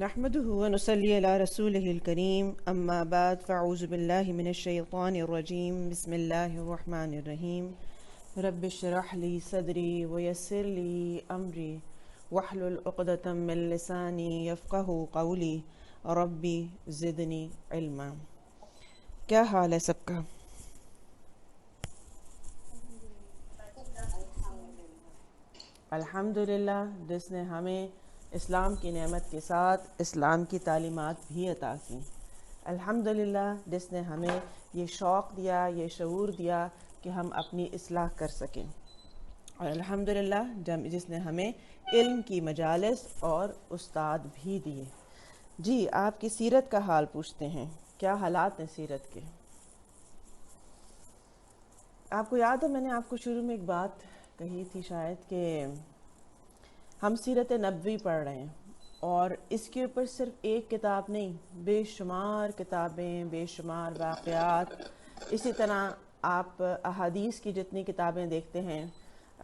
نحمده ونصلي على رسوله الكريم اما بعد فاعوذ بالله من الشيطان الرجيم بسم الله الرحمن الرحيم رب اشرح لي صدري ويسر لي امري واحلل عقدة من لساني يفقهوا قولي ربي زدني علما۔ کیا حال ہے سب کا؟ الحمدللہ، جس نے ہمیں اسلام کی نعمت کے ساتھ اسلام کی تعلیمات بھی عطا کی۔ الحمدللہ، جس نے ہمیں یہ شوق دیا، یہ شعور دیا کہ ہم اپنی اصلاح کر سکیں، اور الحمدللہ جس نے ہمیں علم کی مجالس اور استاد بھی دیے۔ جی، آپ کی سیرت کا حال پوچھتے ہیں، کیا حالات ہیں سیرت کے؟ آپ کو یاد ہے میں نے آپ کو شروع میں ایک بات کہی تھی شاید کہ ہم سیرت نبوی پڑھ رہے ہیں، اور اس کے اوپر صرف ایک کتاب نہیں، بے شمار کتابیں، بے شمار واقعات۔ اسی طرح آپ احادیث کی جتنی کتابیں دیکھتے ہیں،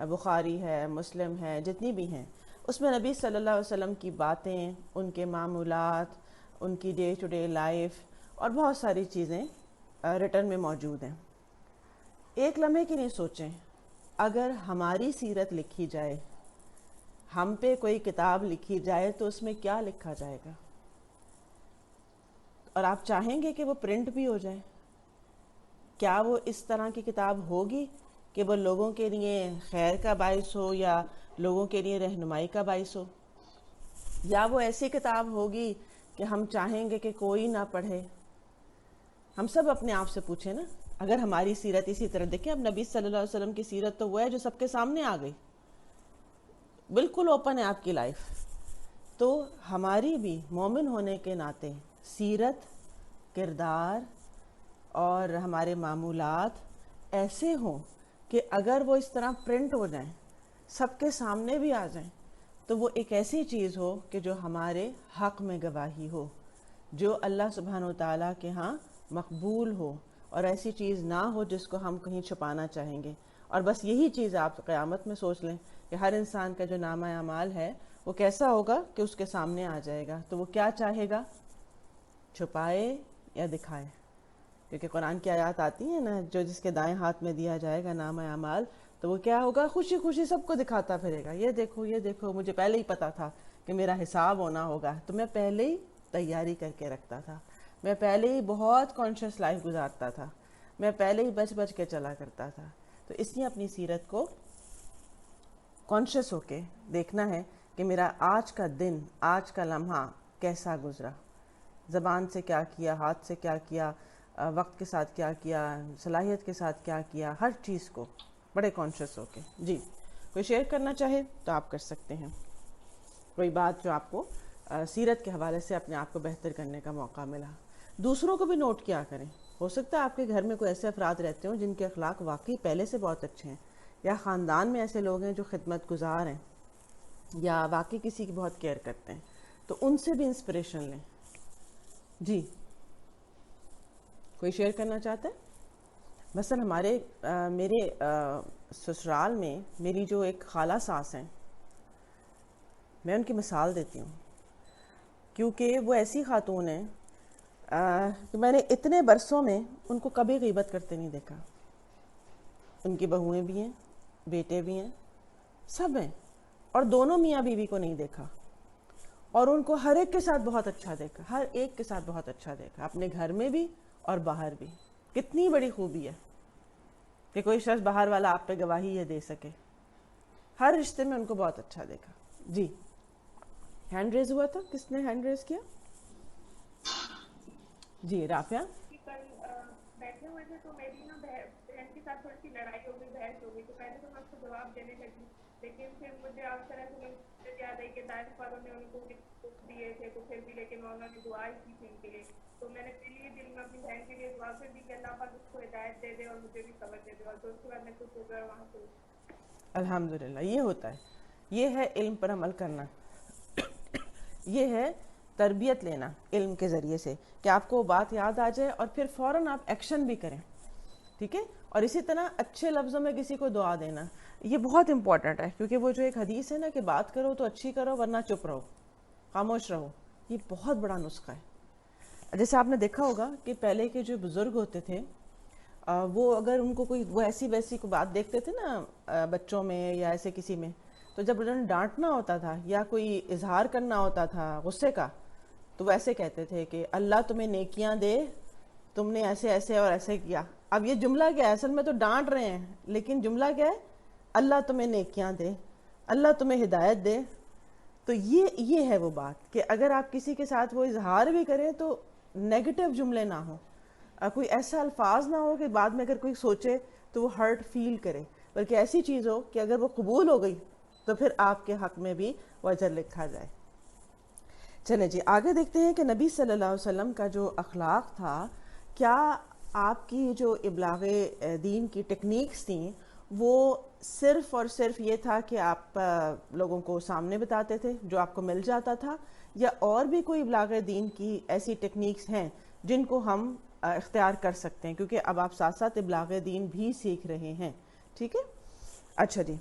بخاری ہے، مسلم ہے، جتنی بھی ہیں، اس میں نبی صلی اللہ علیہ وسلم کی باتیں، ان کے معمولات، ان کی ڈے ٹو ڈے لائف اور بہت ساری چیزیں ریٹن میں موجود ہیں۔ ایک لمحے کی نہیں سوچیں، اگر ہماری سیرت لکھی جائے، ہم پہ کوئی کتاب لکھی جائے تو اس میں کیا لکھا جائے گا؟ اور آپ چاہیں گے کہ وہ پرنٹ بھی ہو جائے؟ کیا وہ اس طرح کی کتاب ہوگی کہ وہ لوگوں کے لیے خیر کا باعث ہو یا لوگوں کے لیے رہنمائی کا باعث ہو؟ یا وہ ایسی کتاب ہوگی کہ ہم چاہیں گے کہ کوئی نہ پڑھے؟ ہم سب اپنے آپ سے پوچھیں نا، اگر ہماری سیرت اسی طرح دیکھیں، اب نبی صلی اللہ علیہ وسلم کی سیرت تو وہ ہے جو سب کے سامنے آ گئی، بالکل اوپن ہے آپ کی لائف، تو ہماری بھی مومن ہونے کے ناطے سیرت، کردار اور ہمارے معمولات ایسے ہوں کہ اگر وہ اس طرح پرنٹ ہو جائیں، سب کے سامنے بھی آ جائیں، تو وہ ایک ایسی چیز ہو کہ جو ہمارے حق میں گواہی ہو، جو اللہ سبحانہ و تعالیٰ کے ہاں مقبول ہو، اور ایسی چیز نہ ہو جس کو ہم کہیں چھپانا چاہیں گے۔ اور بس یہی چیز آپ قیامت میں سوچ لیں کہ ہر انسان کا جو نامہ اعمال ہے وہ کیسا ہوگا کہ اس کے سامنے آ جائے گا، تو وہ کیا چاہے گا؟ چھپائے یا دکھائے؟ کیونکہ قرآن کی آیات آتی ہیں نا، جو جس کے دائیں ہاتھ میں دیا جائے گا نامہ اعمال، تو وہ کیا ہوگا؟ خوشی خوشی سب کو دکھاتا پھرے گا، یہ دیکھو یہ دیکھو، مجھے پہلے ہی پتا تھا کہ میرا حساب ہونا ہوگا، تو میں پہلے ہی تیاری کر کے رکھتا تھا، میں پہلے ہی بہت کانشیس لائف گزارتا تھا، میں پہلے ہی بچ بچ کے چلا کرتا تھا۔ تو اس لیے اپنی سیرت کو کانشیس ہو کے دیکھنا ہے کہ میرا آج کا دن، آج کا لمحہ کیسا گزرا، زبان سے کیا کیا، ہاتھ سے کیا کیا، وقت کے ساتھ کیا کیا، صلاحیت کے ساتھ کیا کیا، ہر چیز کو بڑے کانشیس ہو کے۔ جی، کوئی شیئر کرنا چاہے تو آپ کر سکتے ہیں، کوئی بات جو آپ کو سیرت کے حوالے سے اپنے آپ کو بہتر کرنے کا موقع ملا۔ دوسروں کو بھی نوٹ کیا کریں، ہو سکتا ہے آپ کے گھر میں کوئی ایسے افراد رہتے ہوں جن کے اخلاق واقعی پہلے سے بہت اچھے ہیں، یا خاندان میں ایسے لوگ ہیں جو خدمت گزار ہیں یا واقعی کسی کی بہت کیئر کرتے ہیں، تو ان سے بھی انسپریشن لیں۔ جی، کوئی شیئر کرنا چاہتا ہے؟ مثلا میرے سسرال میں میری جو ایک خالہ ساس ہیں، میں ان کی مثال دیتی ہوں، کیونکہ وہ ایسی خاتون ہیں کہ میں نے اتنے برسوں میں ان کو کبھی غیبت کرتے نہیں دیکھا۔ ان کی بہویں بھی ہیں، بیٹے بھی ہیں، سب ہیں، اور دونوں میاں بیوی کو نہیں دیکھا، اور ان کو ہر ایک کے ساتھ بہت اچھا دیکھا، ہر ایک کے ساتھ بہت اچھا دیکھا، اپنے گھر میں بھی اور باہر بھی۔ کتنی بڑی خوبی ہے کہ کوئی شخص باہر والا آپ پہ گواہی یہ دے سکے۔ ہر رشتے میں ان کو بہت اچھا دیکھا۔ جی، ہینڈ ریز ہوا تھا، کس نے ہینڈ ریز کیا؟ جی، رافعہ۔ کل بیٹھے ہوئے تھے تو میری نا بہن کے ساتھ تھوڑی سی لڑائی ہو گئی، بحث ہو گئی، تو پہلے تو میں اس کو جواب دینے لگی، لیکن پھر مجھے آپ طرح سے مجھے یاد آئی کہ دانش والوں نے ان کو کچھ دیے تھے، تو پھر بھی لیکن انہوں نے دعا ہی کی تھی ان کے لیے، تو میں نے پھر یہ دل میں اپنی بہن کے لیے دعا کر دی کہ اللہ پاک اس کو ہدایت دے دے اور مجھے بھی صبر دے دے، اور تو اس کے بعد میں کچھ ہو گیا وہاں سے۔ الحمدللہ، یہ ہوتا ہے، یہ ہے علم پر عمل کرنا، یہ ہے تربیت لینا علم کے ذریعے سے، کہ آپ کو بات یاد آ جائے اور پھر فوراً آپ ایکشن بھی کریں، ٹھیک ہے؟ اور اسی طرح اچھے لفظوں میں کسی کو دعا دینا، یہ بہت امپورٹنٹ ہے، کیونکہ وہ جو ایک حدیث ہے نا کہ بات کرو تو اچھی کرو ورنہ چپ رہو، خاموش رہو، یہ بہت بڑا نسخہ ہے. جیسے آپ نے دیکھا ہوگا کہ پہلے کے جو بزرگ ہوتے تھے وہ اگر ان کو کوئی وہ ایسی ویسی کوئی بات دیکھتے تھے نا بچوں میں یا ایسے کسی میں، تو جب انہوں نے ڈانٹنا ہوتا تھا یا کوئی اظہار کرنا ہوتا تھا غصے کا، تو وہ ایسے کہتے تھے کہ اللہ تمہیں نیکیاں دے، تم نے ایسے ایسے اور ایسے کیا. اب یہ جملہ کیا ہے؟ اصل میں تو ڈانٹ رہے ہیں، لیکن جملہ کیا ہے؟ اللہ تمہیں نیکیاں دے، اللہ تمہیں ہدایت دے. تو یہ ہے وہ بات کہ اگر آپ کسی کے ساتھ وہ اظہار بھی کریں تو نیگیٹو جملے نہ ہوں، کوئی ایسا الفاظ نہ ہو کہ بعد میں اگر کوئی سوچے تو وہ ہرٹ فیل کرے، بلکہ ایسی چیز ہو کہ اگر وہ قبول ہو گئی تو پھر آپ کے حق میں بھی وہ اجر لکھا جائے. چلیں جی آگے دیکھتے ہیں کہ نبی صلی اللہ علیہ وسلم کا جو اخلاق تھا، کیا آپ کی جو ابلاغ دین کی ٹیکنیکس تھیں وہ صرف اور صرف یہ تھا کہ آپ لوگوں کو سامنے بتاتے تھے جو آپ کو مل جاتا تھا، یا اور بھی کوئی ابلاغ دین کی ایسی ٹیکنیکس ہیں جن کو ہم اختیار کر سکتے ہیں؟ کیونکہ اب آپ ساتھ ساتھ ابلاغ دین بھی سیکھ رہے ہیں. ٹھیک ہے، اچھا جی.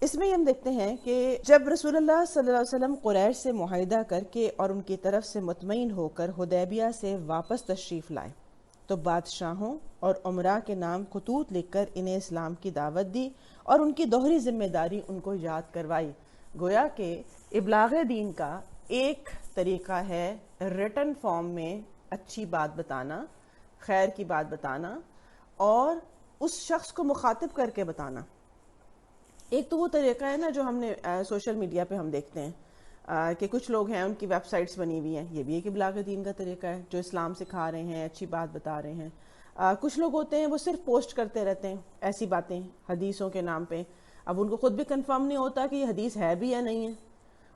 اس میں ہم دیکھتے ہیں کہ جب رسول اللہ صلی اللہ علیہ وسلم قریش سے معاہدہ کر کے اور ان کی طرف سے مطمئن ہو کر حدیبیہ سے واپس تشریف لائے تو بادشاہوں اور عمراء کے نام خطوط لکھ کر انہیں اسلام کی دعوت دی اور ان کی دوہری ذمہ داری ان کو یاد کروائی. گویا کہ ابلاغ دین کا ایک طریقہ ہے ریٹن فارم میں اچھی بات بتانا، خیر کی بات بتانا، اور اس شخص کو مخاطب کر کے بتانا. ایک تو وہ طریقہ ہے نا جو ہم نے سوشل میڈیا پہ ہم دیکھتے ہیں کہ کچھ لوگ ہیں ان کی ویب سائٹس بنی ہوئی ہیں، یہ بھی ایک ابلاغ دین کا طریقہ ہے جو اسلام سکھا رہے ہیں، اچھی بات بتا رہے ہیں. کچھ لوگ ہوتے ہیں وہ صرف پوسٹ کرتے رہتے ہیں ایسی باتیں حدیثوں کے نام پہ. اب ان کو خود بھی کنفرم نہیں ہوتا کہ یہ حدیث ہے بھی یا نہیں ہے،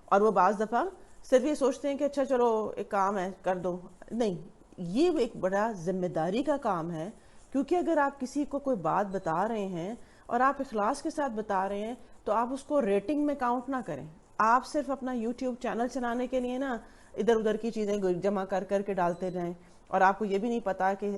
اور وہ بعض دفعہ صرف یہ سوچتے ہیں کہ اچھا چلو ایک کام ہے کر دو. نہیں، یہ ایک بڑا ذمہ داری کا کام ہے، کیونکہ اگر آپ کسی کو کوئی بات بتا رہے ہیں اور آپ اخلاص کے ساتھ بتا رہے ہیں تو آپ اس کو ریٹنگ میں کاؤنٹ نہ کریں. آپ صرف اپنا یوٹیوب چینل چلانے کے لیے نا ادھر ادھر کی چیزیں جمع کر کر کے ڈالتے جائیں، اور آپ کو یہ بھی نہیں پتا کہ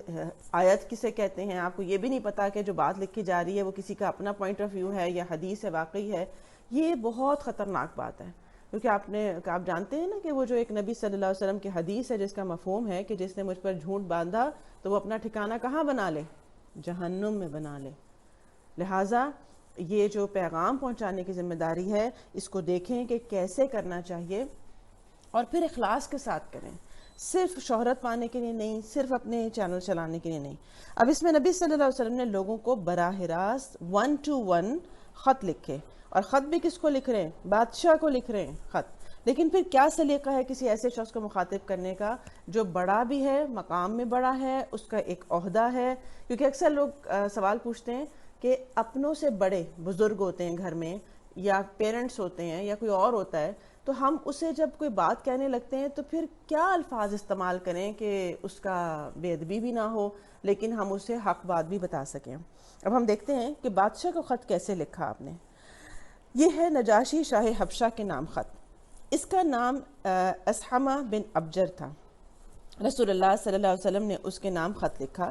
آیت کسے کہتے ہیں، آپ کو یہ بھی نہیں پتا کہ جو بات لکھی جا رہی ہے وہ کسی کا اپنا پوائنٹ آف ویو ہے یا حدیث ہے واقعی ہے. یہ بہت خطرناک بات ہے، کیونکہ آپ جانتے ہیں نا کہ وہ جو ایک نبی صلی اللہ علیہ وسلم کی حدیث ہے جس کا مفہوم ہے کہ جس نے مجھ پر جھوٹ باندھا تو وہ اپنا ٹھکانہ کہاں بنا لے؟ جہنم میں بنا لے. لہٰذا یہ جو پیغام پہنچانے کی ذمہ داری ہے اس کو دیکھیں کہ کیسے کرنا چاہیے، اور پھر اخلاص کے ساتھ کریں، صرف شہرت پانے کے لیے نہیں، صرف اپنے چینل چلانے کے لیے نہیں. اب اس میں نبی صلی اللہ علیہ وسلم نے لوگوں کو براہ راست 1 to 1 خط لکھے، اور خط بھی کس کو لکھ رہے ہیں؟ بادشاہ کو لکھ رہے ہیں خط. لیکن پھر کیا سلیقہ ہے کسی ایسے شخص کو مخاطب کرنے کا جو بڑا بھی ہے، مقام میں بڑا ہے، اس کا ایک عہدہ ہے؟ کیونکہ اکثر لوگ سوال پوچھتے ہیں کہ اپنوں سے بڑے بزرگ ہوتے ہیں گھر میں، یا پیرنٹس ہوتے ہیں یا کوئی اور ہوتا ہے، تو ہم اسے جب کوئی بات کہنے لگتے ہیں تو پھر کیا الفاظ استعمال کریں کہ اس کا بے ادبی بھی نہ ہو لیکن ہم اسے حق بات بھی بتا سکیں. اب ہم دیکھتے ہیں کہ بادشاہ کو خط کیسے لکھا آپ نے. یہ ہے نجاشی شاہ حبشہ کے نام خط. اس کا نام اسحمہ بن ابجر تھا. رسول اللہ صلی اللہ علیہ وسلم نے اس کے نام خط لکھا.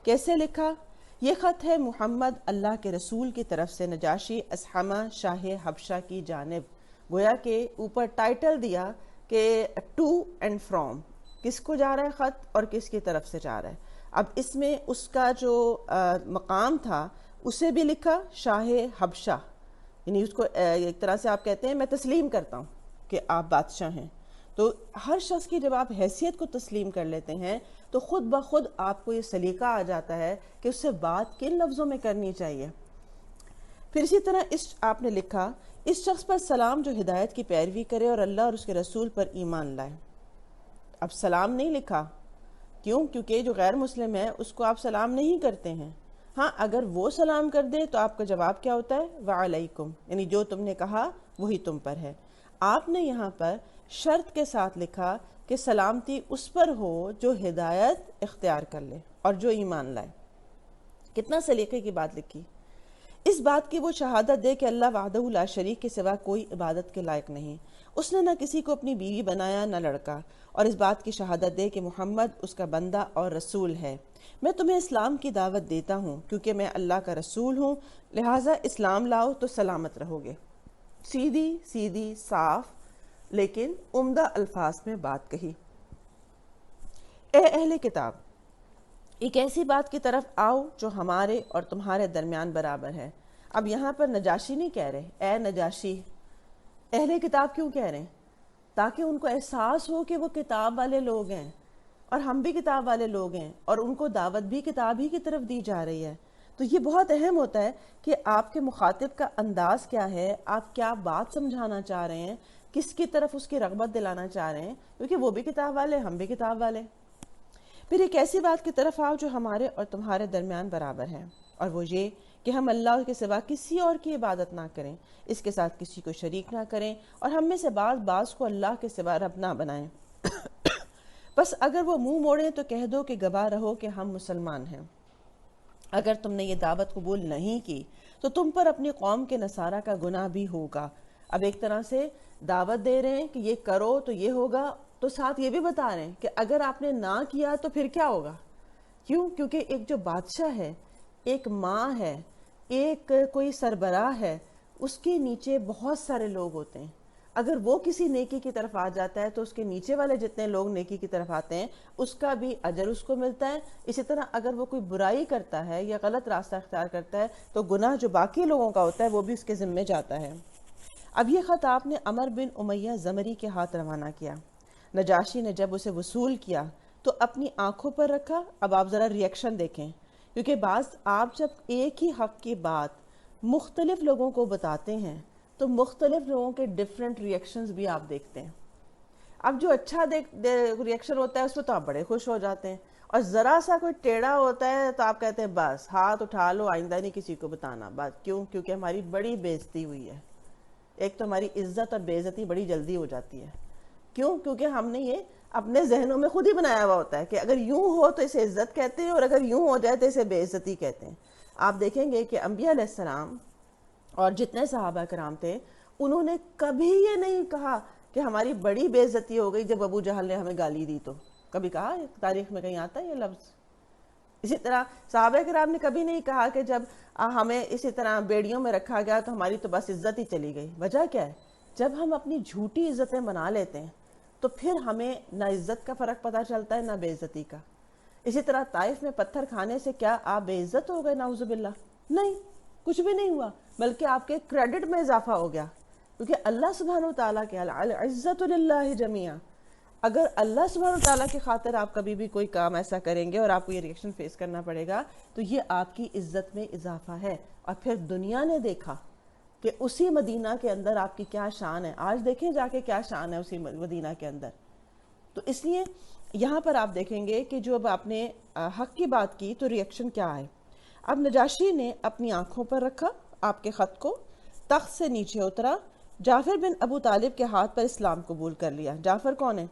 کیسے لکھا؟ یہ خط ہے محمد اللہ کے رسول کی طرف سے نجاشی اسحمہ شاہ حبشہ کی جانب. گویا کہ اوپر ٹائٹل دیا کہ ٹو اینڈ فرام، کس کو جا رہا ہے خط اور کس کی طرف سے جا رہا ہے. اب اس میں اس کا جو مقام تھا اسے بھی لکھا شاہ حبشہ، یعنی اس کو ایک طرح سے آپ کہتے ہیں میں تسلیم کرتا ہوں کہ آپ بادشاہ ہیں. تو ہر شخص کی جب آپ حیثیت کو تسلیم کر لیتے ہیں تو خود بخود آپ کو یہ سلیقہ آ جاتا ہے کہ اس سے بات کن لفظوں میں کرنی چاہیے. پھر اسی طرح آپ نے لکھا اس شخص پر سلام جو ہدایت کی پیروی کرے اور اللہ اور اس کے رسول پر ایمان لائے. اب سلام نہیں لکھا، کیوں؟ کیونکہ جو غیر مسلم ہے اس کو آپ سلام نہیں کرتے ہیں. ہاں اگر وہ سلام کر دے تو آپ کا جواب کیا ہوتا ہے؟ وعلیکم، یعنی جو تم نے کہا وہی تم پر ہے. آپ نے یہاں پر شرط کے ساتھ لکھا کہ سلامتی اس پر ہو جو ہدایت اختیار کر لے اور جو ایمان لائے. کتنا سلیقے کی بات لکھی. اس بات کی وہ شہادت دے کہ اللہ وحدہ لا شریک کے سوا کوئی عبادت کے لائق نہیں، اس نے نہ کسی کو اپنی بیوی بنایا نہ لڑکا، اور اس بات کی شہادت دے کہ محمد اس کا بندہ اور رسول ہے. میں تمہیں اسلام کی دعوت دیتا ہوں کیونکہ میں اللہ کا رسول ہوں، لہٰذا اسلام لاؤ تو سلامت رہو گے. سیدھی سیدھی صاف لیکن عمدہ الفاظ میں بات کہی. اے اہل کتاب، ایک ایسی بات کی طرف آؤ جو ہمارے اور تمہارے درمیان برابر ہے۔ اب یہاں پر نجاشی نہیں کہہ رہے اے نجاشی، اہل کتاب کیوں کہہ رہے ہیں؟ تاکہ ان کو احساس ہو کہ وہ کتاب والے لوگ ہیں اور ہم بھی کتاب والے لوگ ہیں، اور ان کو دعوت بھی کتاب ہی کی طرف دی جا رہی ہے۔ تو یہ بہت اہم ہوتا ہے کہ آپ کے مخاطب کا انداز کیا ہے، آپ کیا بات سمجھانا چاہ رہے ہیں، کس کی طرف اس کی رغبت دلانا چاہ رہے ہیں، کیونکہ وہ بھی کتاب والے، ہم بھی کتاب والے۔ پھر ایک ایسی بات کی طرف آؤ جو ہمارے اور تمہارے درمیان برابر ہے، اور وہ یہ کہ ہم اللہ کے سوا کسی اور کی عبادت نہ کریں، اس کے ساتھ کسی کو شریک نہ کریں، اور ہم میں سے بعض کو اللہ کے سوا رب نہ بنائیں۔ بس اگر وہ منہ موڑیں تو کہہ دو کہ گواہ رہو کہ ہم مسلمان ہیں۔ اگر تم نے یہ دعوت قبول نہیں کی تو تم پر اپنی قوم کے نصارہ کا گناہ بھی ہوگا۔ اب ایک طرح سے دعوت دے رہے ہیں کہ یہ کرو تو یہ ہوگا، تو ساتھ یہ بھی بتا رہے ہیں کہ اگر آپ نے نہ کیا تو پھر کیا ہوگا۔ کیوں؟ کیونکہ ایک جو بادشاہ ہے، ایک ماں ہے، ایک کوئی سربراہ ہے، اس کے نیچے بہت سارے لوگ ہوتے ہیں۔ اگر وہ کسی نیکی کی طرف آ جاتا ہے تو اس کے نیچے والے جتنے لوگ نیکی کی طرف آتے ہیں اس کا بھی اجر اس کو ملتا ہے۔ اسی طرح اگر وہ کوئی برائی کرتا ہے یا غلط راستہ اختیار کرتا ہے تو گناہ جو باقی لوگوں کا ہوتا ہے وہ بھی اس کے ذمے جاتا ہے۔ اب یہ خط آپ نے عمر بن امیہ زمری کے ہاتھ روانہ کیا۔ نجاشی نے جب اسے وصول کیا تو اپنی آنکھوں پر رکھا۔ اب آپ ذرا ریئیکشن دیکھیں، کیونکہ بعض آپ جب ایک ہی حق کی بات مختلف لوگوں کو بتاتے ہیں تو مختلف لوگوں کے ڈیفرنٹ ریئیکشنز بھی آپ دیکھتے ہیں۔ اب جو اچھا ریئیکشن ہوتا ہے اس پہ تو آپ بڑے خوش ہو جاتے ہیں، اور ذرا سا کوئی ٹیڑھا ہوتا ہے تو آپ کہتے ہیں بس ہاتھ اٹھا لو، آئندہ نہیں کسی کو بتانا بات۔ کیوں؟ کیونکہ ہماری بڑی بے عزتی ہوئی ہے۔ ایک تو ہماری عزت اور بے عزتی بڑی جلدی ہو جاتی ہے۔ کیوں؟ کیونکہ ہم نے یہ اپنے ذہنوں میں خود ہی بنایا ہوا ہوتا ہے کہ اگر یوں ہو تو اسے عزت کہتے ہیں، اور اگر یوں ہو جائے تو اسے بے عزتی کہتے ہیں۔ آپ دیکھیں گے کہ انبیاء علیہ السلام اور جتنے صحابہ کرام تھے انہوں نے کبھی یہ نہیں کہا کہ ہماری بڑی بے عزتی ہو گئی جب ابو جہل نے ہمیں گالی دی، تو کبھی کہا تاریخ میں کہیں آتا ہے یہ لفظ؟ اسی طرح صحابہ کرام نے کبھی نہیں کہا کہ جب ہمیں اسی طرح بیڑیوں میں رکھا گیا تو ہماری تو بس عزت ہی چلی گئی۔ وجہ کیا ہے؟ جب ہم اپنی جھوٹی عزتیں بنا لیتے ہیں تو پھر ہمیں نہ عزت کا فرق پتہ چلتا ہے نہ بے عزتی کا۔ اسی طرح طائف میں پتھر کھانے سے کیا آپ بے عزت ہو گئے؟ نعوذ باللہ، نہیں، کچھ بھی نہیں ہوا، بلکہ آپ کے کریڈٹ میں اضافہ ہو گیا، کیونکہ اللہ سبحانہ وتعالیٰ کے العزت للہ جمیعا۔ اگر اللہ سبحانہ وتعالیٰ کی خاطر آپ کبھی بھی کوئی کام ایسا کریں گے اور آپ کو یہ ریئیکشن فیس کرنا پڑے گا تو یہ آپ کی عزت میں اضافہ ہے۔ اور پھر دنیا نے دیکھا کہ اسی مدینہ کے اندر آپ کی کیا شان ہے۔ آج دیکھیں جا کے کیا شان ہے اسی مدینہ کے اندر۔ تو اس لیے یہاں پر آپ دیکھیں گے کہ جو اب آپ نے حق کی بات کی تو ریئیکشن کیا ہے۔ اب نجاشی نے اپنی آنکھوں پر رکھا آپ کے خط کو، تخت سے نیچے اترا، جعفر بن ابو طالب کے ہاتھ پر اسلام قبول کر لیا۔ جعفر کون ہے؟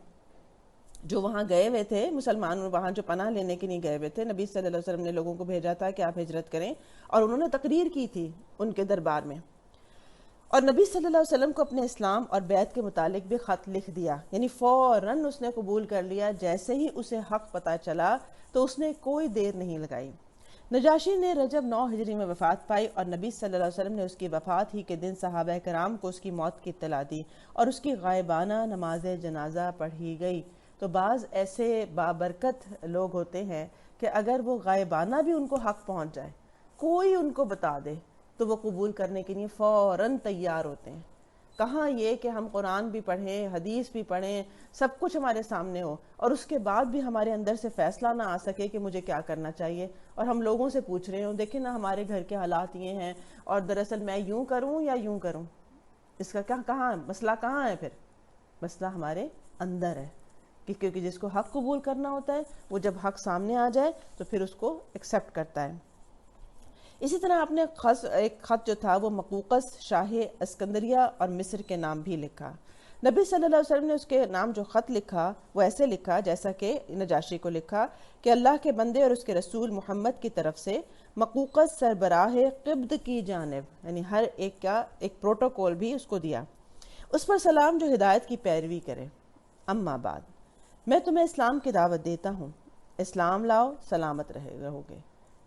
جو وہاں گئے ہوئے تھے مسلمان، وہاں جو پناہ لینے کے لیے گئے ہوئے تھے، نبی صلی اللہ علیہ وسلم نے لوگوں کو بھیجا تھا کہ آپ ہجرت کریں، اور انہوں نے تقریر کی تھی ان کے دربار میں، اور نبی صلی اللہ علیہ وسلم کو اپنے اسلام اور بیعت کے متعلق بھی خط لکھ دیا، یعنی فوراً اس نے قبول کر لیا۔ جیسے ہی اسے حق پتہ چلا تو اس نے کوئی دیر نہیں لگائی۔ نجاشی نے رجب 9 ہجری میں وفات پائی، اور نبی صلی اللہ علیہ وسلم نے اس کی وفات ہی کے دن صحابہ کرام کو اس کی موت کی اطلاع دی، اور اس کی غائبانہ نماز جنازہ پڑھی گئی۔ تو بعض ایسے بابرکت لوگ ہوتے ہیں کہ اگر وہ غائبانہ بھی ان کو حق پہنچ جائے، کوئی ان کو بتا دے تو وہ قبول کرنے کے لیے فوراً تیار ہوتے ہیں۔ کہاں یہ کہ ہم قرآن بھی پڑھیں، حدیث بھی پڑھیں، سب کچھ ہمارے سامنے ہو، اور اس کے بعد بھی ہمارے اندر سے فیصلہ نہ آ سکے کہ مجھے کیا کرنا چاہیے، اور ہم لوگوں سے پوچھ رہے ہوں دیکھیں نا ہمارے گھر کے حالات یہ ہیں اور دراصل میں یوں کروں یا یوں کروں۔ اس کا کہاں مسئلہ کہاں ہے؟ پھر مسئلہ ہمارے اندر ہے، کیونکہ جس کو حق قبول کرنا ہوتا ہے وہ جب حق سامنے آ جائے تو پھر اس کو ایکسیپٹ کرتا ہے۔ اسی طرح آپ نے ایک خط جو تھا وہ مقوقس شاہ اسکندریہ اور مصر کے نام بھی لکھا۔ نبی صلی اللہ علیہ وسلم نے اس کے نام جو خط لکھا وہ ایسے لکھا جیسا کہ نجاشی کو لکھا کہ اللہ کے بندے اور اس کے رسول محمد کی طرف سے مقوقس سربراہ قبط کی جانب، یعنی ہر ایک کا ایک پروٹوکول بھی اس کو دیا، اس پر سلام جو ہدایت کی پیروی کرے۔ اما بعد، میں تمہیں اسلام کی دعوت دیتا ہوں، اسلام لاؤ سلامت رہو گے۔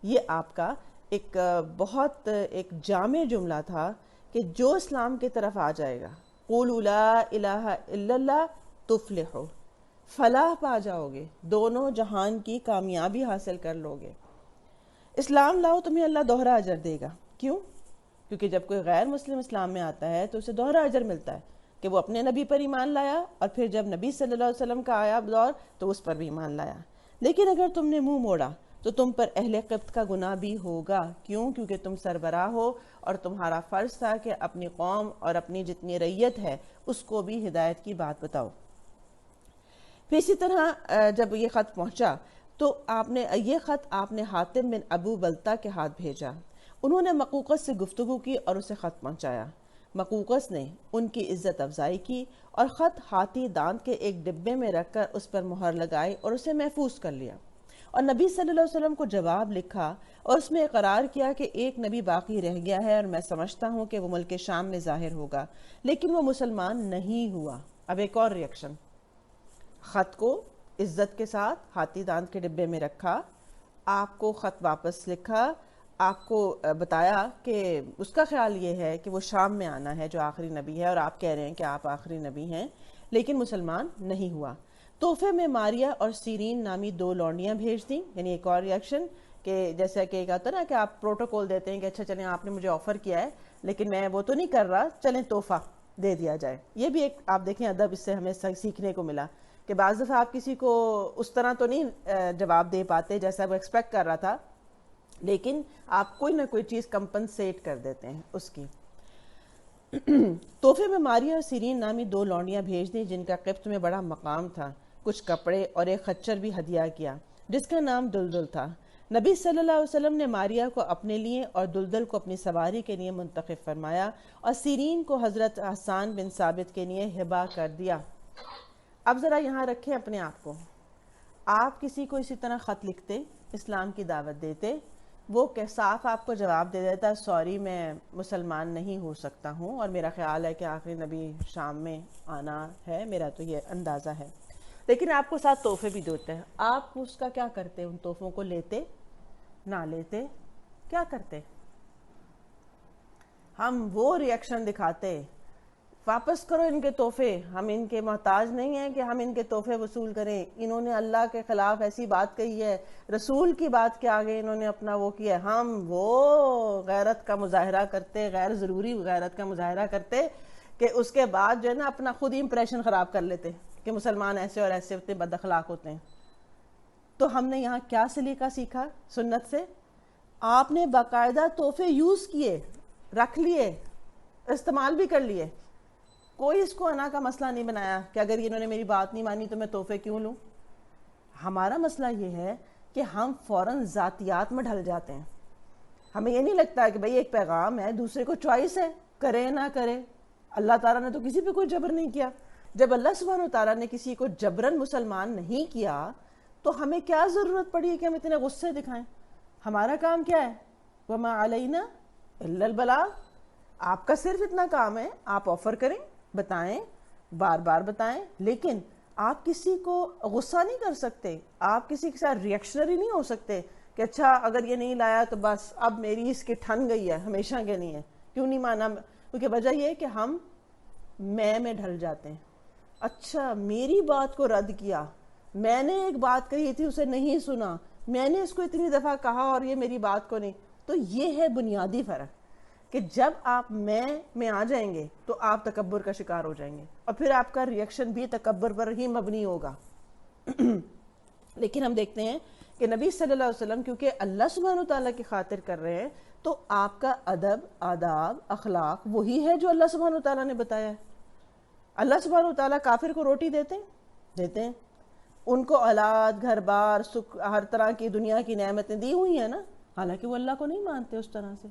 یہ آپ کا ایک بہت ایک جامع جملہ تھا کہ جو اسلام کی طرف آ جائے گا، قولوا لا الہ الا اللہ تفلحوا، فلاح پا جاؤ گے، دونوں جہان کی کامیابی حاصل کر لو گے۔ اسلام لاؤ، تمہیں اللہ دوہرا اجر دے گا۔ کیوں؟ کیونکہ جب کوئی غیر مسلم اسلام میں آتا ہے تو اسے دوہرا اجر ملتا ہے کہ وہ اپنے نبی پر ایمان لایا، اور پھر جب نبی صلی اللہ علیہ وسلم کا آیا دور تو اس پر بھی ایمان لایا۔ لیکن اگر تم نے منہ موڑا تو تم پر اہل قبط کا گناہ بھی ہوگا۔ کیوں؟ کیونکہ تم سربراہ ہو اور تمہارا فرض تھا کہ اپنی قوم اور اپنی جتنی رعیت ہے اس کو بھی ہدایت کی بات بتاؤ۔ پھر اسی طرح جب یہ خط پہنچا تو یہ خط آپ نے حاتم بن ابو بلتہ کے ہاتھ بھیجا۔ انہوں نے مقوقس سے گفتگو کی اور اسے خط پہنچایا۔ مقوقس نے ان کی عزت افزائی کی اور خط ہاتھی دانت کے ایک ڈبے میں رکھ کر اس پر مہر لگائی اور اسے محفوظ کر لیا، اور نبی صلی اللہ علیہ وسلم کو جواب لکھا اور اس میں اقرار کیا کہ ایک نبی باقی رہ گیا ہے اور میں سمجھتا ہوں کہ وہ ملک شام میں ظاہر ہوگا، لیکن وہ مسلمان نہیں ہوا۔ اب ایک اور ریئیکشن، خط کو عزت کے ساتھ ہاتھی دانت کے ڈبے میں رکھا، آپ کو خط واپس لکھا، آپ کو بتایا کہ اس کا خیال یہ ہے کہ وہ شام میں آنا ہے جو آخری نبی ہے، اور آپ کہہ رہے ہیں کہ آپ آخری نبی ہیں، لیکن مسلمان نہیں ہوا۔ تحفے میں ماریا اور سیرین نامی 2 لونڈیاں بھیج دیں۔ یعنی ایک اور ریئیکشن کہ جیسا کہ ایک آتا ہے نا کہ آپ پروٹوکول دیتے ہیں کہ اچھا چلیں آپ نے مجھے آفر کیا ہے لیکن میں وہ تو نہیں کر رہا، چلیں تحفہ دے دیا جائے۔ یہ بھی ایک آپ دیکھیں ادب اس سے ہمیں سیکھنے کو ملا کہ بعض دفعہ آپ کسی کو اس طرح تو نہیں جواب دے پاتے جیسا وہ ایکسپیکٹ کر رہا تھا، لیکن آپ کوئی نہ کوئی چیز کمپنسیٹ کر دیتے ہیں اس کی۔ تحفے میں ماریا اور سیرین نامی 2 لونڈیاں بھیج دیں جن کا قبط میں بڑا مقام تھا، کچھ کپڑے اور ایک خچر بھی ہدیہ کیا جس کا نام دلدل تھا۔ نبی صلی اللہ علیہ وسلم نے ماریا کو اپنے لیے اور دلدل کو اپنی سواری کے لیے منتخب فرمایا اور سیرین کو حضرت حسان بن ثابت کے لیے ہبہ کر دیا۔ اب ذرا یہاں رکھیں اپنے آپ کو، آپ کسی کو اسی طرح خط لکھتے، اسلام کی دعوت دیتے، وہ صاف آپ کو جواب دے دیتا سوری میں مسلمان نہیں ہو سکتا ہوں اور میرا خیال ہے کہ آخری نبی شام میں آنا ہے، میرا تو یہ اندازہ ہے، لیکن آپ کو ساتھ تحفے بھی دیتے ہیں، آپ اس کا کیا کرتے؟ ان تحفوں کو لیتے نہ لیتے؟ کیا کرتے؟ ہم وہ ریئیکشن دکھاتے واپس کرو ان کے تحفے، ہم ان کے محتاج نہیں ہیں کہ ہم ان کے تحفے وصول کریں، انہوں نے اللہ کے خلاف ایسی بات کہی ہے، رسول کی بات کے آگے انہوں نے اپنا وہ کیا ہے، ہم وہ غیرت کا مظاہرہ کرتے، غیر ضروری غیرت کا مظاہرہ کرتے کہ اس کے بعد جو ہے نا اپنا خود ہی امپریشن خراب کر لیتے کہ مسلمان ایسے اور ایسے اتنے بد اخلاق ہوتے ہیں۔ تو ہم نے یہاں کیا سلیقہ سیکھا سنت سے؟ آپ نے باقاعدہ تحفے یوز کیے، رکھ لیے، استعمال بھی کر لیے، کوئی اس کو انا کا مسئلہ نہیں بنایا کہ اگر انہوں نے میری بات نہیں مانی تو میں تحفے کیوں لوں۔ ہمارا مسئلہ یہ ہے کہ ہم فوراً ذاتیات میں ڈھل جاتے ہیں، ہمیں یہ نہیں لگتا ہے کہ بھئی ایک پیغام ہے، دوسرے کو چوائس ہے، کرے نہ کرے۔ اللہ تعالیٰ نے تو کسی پہ کوئی جبر نہیں کیا۔ جب اللہ سبحانہ وتعالیٰ نے کسی کو جبراً مسلمان نہیں کیا تو ہمیں کیا ضرورت پڑی ہے کہ ہم اتنے غصے دکھائیں؟ ہمارا کام کیا ہے؟ وَمَا عَلَيْنَا إِلَّا الْبَلَاغُ، آپ کا صرف اتنا کام ہے، آپ آفر کریں، بتائیں، بار بار بتائیں، لیکن آپ کسی کو غصہ نہیں کر سکتے، آپ کسی کے ساتھ ریئیکشنری نہیں ہو سکتے کہ اچھا اگر یہ نہیں لایا تو بس اب میری اس کی ٹھن گئی ہے، ہمیشہ کے نہیں ہے، کیوں نہیں مانا؟ کیونکہ وجہ یہ ہے کہ ہم میں ڈھل جاتے ہیں۔ اچھا میری بات کو رد کیا، میں نے ایک بات کہی تھی اسے نہیں سنا، میں نے اس کو اتنی دفعہ کہا اور یہ میری بات کو نہیں۔ تو یہ ہے بنیادی فرق کہ جب آپ میں آ جائیں گے تو آپ تکبر کا شکار ہو جائیں گے اور پھر آپ کا ریئیکشن بھی تکبر پر ہی مبنی ہوگا۔ لیکن ہم دیکھتے ہیں کہ نبی صلی اللہ علیہ وسلم کیونکہ اللہ سبحانہ وتعالیٰ کی خاطر کر رہے ہیں تو آپ کا ادب، آداب، اخلاق وہی ہے جو اللہ سبحانہ وتعالیٰ نے بتایا ہے۔ اللہ سبحانہ وتعالیٰ کافر کو روٹی دیتے ہیں، ان کو اولاد، گھر بار، سکھ، ہر طرح کی دنیا کی نعمتیں دی ہوئی ہیں نا، حالانکہ وہ اللہ کو نہیں مانتے اس طرح سے۔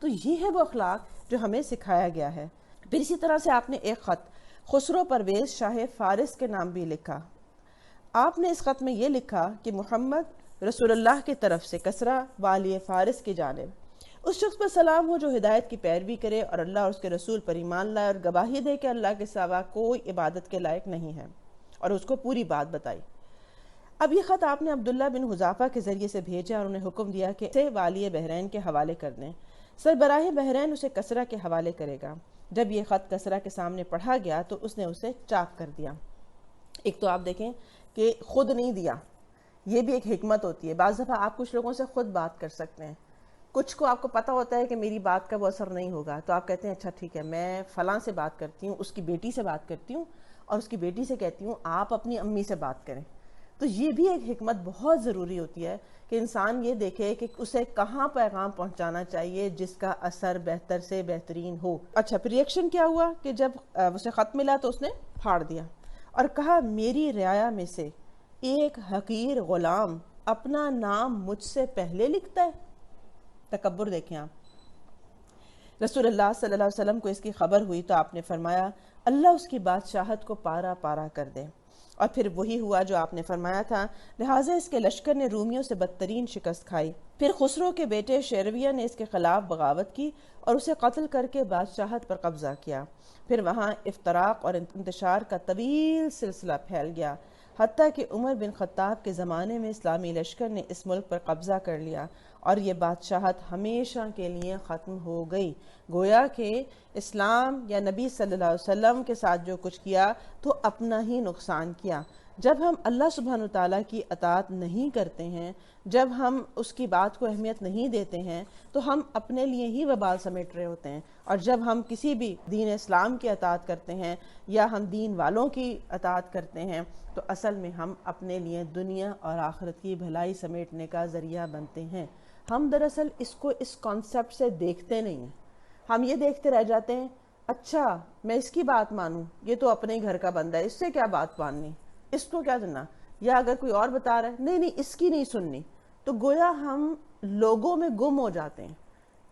تو یہ ہے وہ اخلاق جو ہمیں سکھایا گیا ہے۔ پھر اسی طرح سے آپ نے ایک خط خسرو پرویز شاہ فارس کے نام بھی لکھا۔ آپ نے اس خط میں یہ لکھا کہ محمد رسول اللہ کی طرف سے کسرا والی فارس کی جانب اس شخص پر سلام ہو جو ہدایت کی پیروی کرے اور اللہ اور اس کے رسول پر ایمان لائے اور گواہی دے کہ اللہ کے سوا کوئی عبادت کے لائق نہیں ہے، اور اس کو پوری بات بتائی۔ اب یہ خط آپ نے عبداللہ بن حذافہ کے ذریعے سے بھیجا اور انہیں حکم دیا کہ اسے والی بحرین کے حوالے کر دیں۔ سربراہ بحرین اسے کسرا کے حوالے کرے گا۔ جب یہ خط کسرا کے سامنے پڑھا گیا تو اس نے اسے چاک کر دیا۔ ایک تو آپ دیکھیں کہ خود نہیں دیا، یہ بھی ایک حکمت ہوتی ہے. بعض دفعہ آپ کچھ لوگوں سے خود بات کر سکتے ہیں، کچھ کو آپ کو پتہ ہوتا ہے کہ میری بات کا وہ اثر نہیں ہوگا، تو آپ کہتے ہیں اچھا ٹھیک ہے میں فلاں سے بات کرتی ہوں، اس کی بیٹی سے بات کرتی ہوں، اور اس کی بیٹی سے کہتی ہوں آپ اپنی امی سے بات کریں. تو یہ بھی ایک حکمت بہت ضروری ہوتی ہے کہ انسان یہ دیکھے کہ اسے کہاں پیغام پہنچانا چاہیے جس کا اثر بہتر سے بہترین ہو. اچھا پھر ریئیکشن کیا ہوا کہ جب اسے خط ملا تو اس نے پھاڑ دیا اور کہا میری رعایا میں سے ایک حقیر غلام اپنا نام مجھ سے پہلے لکھتا ہے. تکبر دیکھیں آپ. رسول اللہ صلی اللہ علیہ وسلم کو اس کی خبر ہوئی تو آپ نے فرمایا اللہ اس کی بادشاہت کو پارا پارا کر دے. اور پھر وہی ہوا جو آپ نے فرمایا تھا، لہٰذا اس کے لشکر نے رومیوں سے بدترین شکست کھائی. پھر خسرو کے بیٹے شیرویہ نے اس کے خلاف بغاوت کی اور اسے قتل کر کے بادشاہت پر قبضہ کیا. پھر وہاں افتراق اور انتشار کا طویل سلسلہ پھیل گیا، حتیٰ کہ عمر بن خطاب کے زمانے میں اسلامی لشکر نے اس ملک پر قبضہ کر لیا اور یہ بادشاہت ہمیشہ کے لیے ختم ہو گئی. گویا کہ اسلام یا نبی صلی اللہ علیہ وسلم کے ساتھ جو کچھ کیا تو اپنا ہی نقصان کیا. جب ہم اللہ سبحانہ وتعالیٰ کی اطاعت نہیں کرتے ہیں، جب ہم اس کی بات کو اہمیت نہیں دیتے ہیں تو ہم اپنے لیے ہی وبال سمیٹ رہے ہوتے ہیں. اور جب ہم کسی بھی دین اسلام کی اطاعت کرتے ہیں یا ہم دین والوں کی اطاعت کرتے ہیں تو اصل میں ہم اپنے لیے دنیا اور آخرت کی بھلائی سمیٹنے کا ذریعہ بنتے ہیں. ہم دراصل اس کو اس کانسیپٹ سے دیکھتے نہیں ہیں. ہم یہ دیکھتے رہ جاتے ہیں اچھا میں اس کی بات مانوں، یہ تو اپنے ہی گھر کا بندہ ہے، اس سے کیا بات ماننی، اس کو کیا سننا، یا اگر کوئی اور بتا رہا ہے نہیں نہیں اس کی نہیں سننی. تو گویا ہم لوگوں میں گم ہو جاتے ہیں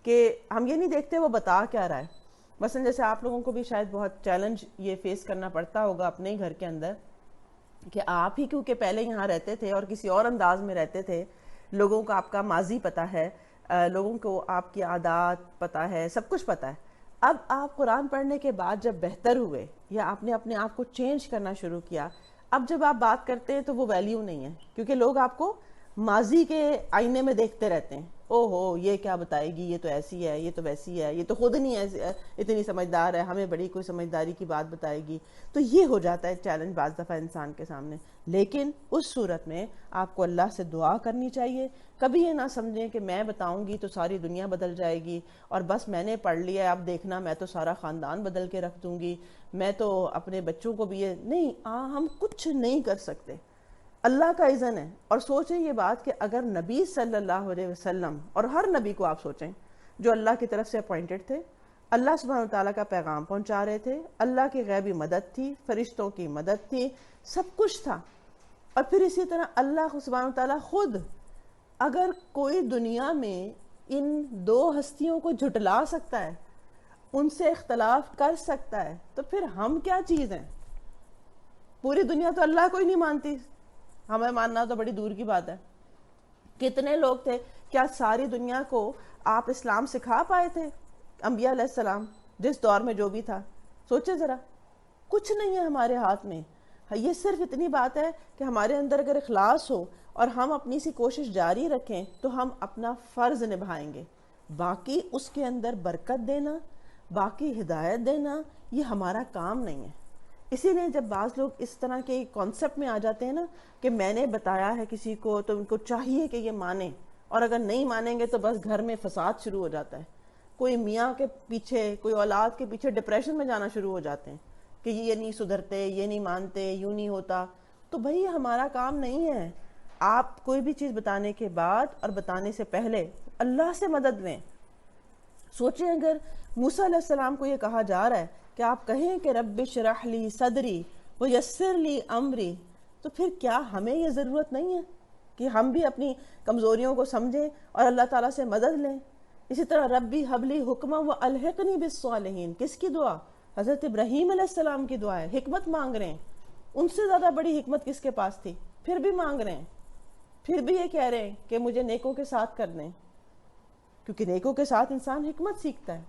کہ ہم یہ نہیں دیکھتے وہ بتا کیا رہا ہے. مثلا جیسے آپ لوگوں کو بھی شاید بہت چیلنج یہ فیس کرنا پڑتا ہوگا اپنے ہی گھر کے اندر کہ آپ ہی کیونکہ پہلے یہاں رہتے تھے اور کسی اور انداز میں رہتے تھے، لوگوں کو آپ کا ماضی پتہ ہے، لوگوں کو آپ کی عادات پتہ ہے، سب کچھ پتہ ہے. اب آپ قرآن پڑھنے کے بعد جب بہتر ہوئے یا آپ نے اپنے آپ کو چینج کرنا شروع کیا، اب جب آپ بات کرتے ہیں تو وہ ویلیو نہیں ہے کیونکہ لوگ آپ کو ماضی کے آئینے میں دیکھتے رہتے ہیں. او ہو یہ کیا بتائے گی، یہ تو ایسی ہے، یہ تو ویسی ہے، یہ تو خود نہیں ایسی اتنی سمجھدار ہے، ہمیں بڑی کوئی سمجھداری کی بات بتائے گی. تو یہ ہو جاتا ہے چیلنج بعض دفعہ انسان کے سامنے. لیکن اس صورت میں آپ کو اللہ سے دعا کرنی چاہیے. کبھی یہ نہ سمجھیں کہ میں بتاؤں گی تو ساری دنیا بدل جائے گی اور بس میں نے پڑھ لیا ہے اب دیکھنا میں تو سارا خاندان بدل کے رکھ دوں گی، میں تو اپنے بچوں کو بھی یہ نہیں. ہم کچھ نہیں کر سکتے، اللہ کا اذن ہے. اور سوچیں یہ بات کہ اگر نبی صلی اللہ علیہ وسلم، اور ہر نبی کو آپ سوچیں جو اللہ کی طرف سے اپوائنٹڈ تھے، اللہ سبحانہ وتعالیٰ کا پیغام پہنچا رہے تھے، اللہ کی غیبی مدد تھی، فرشتوں کی مدد تھی، سب کچھ تھا. اور پھر اسی طرح اللہ سبحانہ وتعالیٰ خود اگر کوئی دنیا میں ان دو ہستیوں کو جھٹلا سکتا ہے، ان سے اختلاف کر سکتا ہے، تو پھر ہم کیا چیز ہیں؟ پوری دنیا تو اللہ کو ہی نہیں مانتی، ہمیں ماننا تو بڑی دور کی بات ہے. کتنے لوگ تھے، کیا ساری دنیا کو آپ اسلام سکھا پائے تھے؟ انبیاء علیہ السلام جس دور میں جو بھی تھا، سوچے ذرا. کچھ نہیں ہے ہمارے ہاتھ میں. یہ صرف اتنی بات ہے کہ ہمارے اندر اگر اخلاص ہو اور ہم اپنی سی کوشش جاری رکھیں تو ہم اپنا فرض نبھائیں گے. باقی اس کے اندر برکت دینا، باقی ہدایت دینا، یہ ہمارا کام نہیں ہے. اسی لیے جب بعض لوگ اس طرح کے کانسیپٹ میں آ جاتے ہیں نا کہ میں نے بتایا ہے کسی کو تو ان کو چاہیے کہ یہ مانیں، اور اگر نہیں مانیں گے تو بس گھر میں فساد شروع ہو جاتا ہے. کوئی میاں کے پیچھے، کوئی اولاد کے پیچھے ڈپریشن میں جانا شروع ہو جاتے ہیں کہ یہ نہیں سدھرتے، یہ نہیں مانتے، یوں نہیں ہوتا. تو بھئی ہمارا کام نہیں ہے. آپ کوئی بھی چیز بتانے کے بعد اور بتانے سے پہلے اللہ سے مدد لیں. سوچیں اگر موسیٰ علیہ السلام کو یہ کہا جا رہا ہے کہ آپ کہیں کہ رب اشرح لی صدری ویسر لی امری، تو پھر کیا ہمیں یہ ضرورت نہیں ہے کہ ہم بھی اپنی کمزوریوں کو سمجھیں اور اللہ تعالیٰ سے مدد لیں؟ اسی طرح ربی حبلی حکما و الحقنی بالصالحین، کس کی دعا؟ حضرت ابراہیم علیہ السلام کی دعا ہے. حکمت مانگ رہے ہیں، ان سے زیادہ بڑی حکمت کس کے پاس تھی؟ پھر بھی مانگ رہے ہیں، پھر بھی یہ کہہ رہے ہیں کہ مجھے نیکوں کے ساتھ کر دیں، کیونکہ نیکوں کے ساتھ انسان حکمت سیکھتا ہے.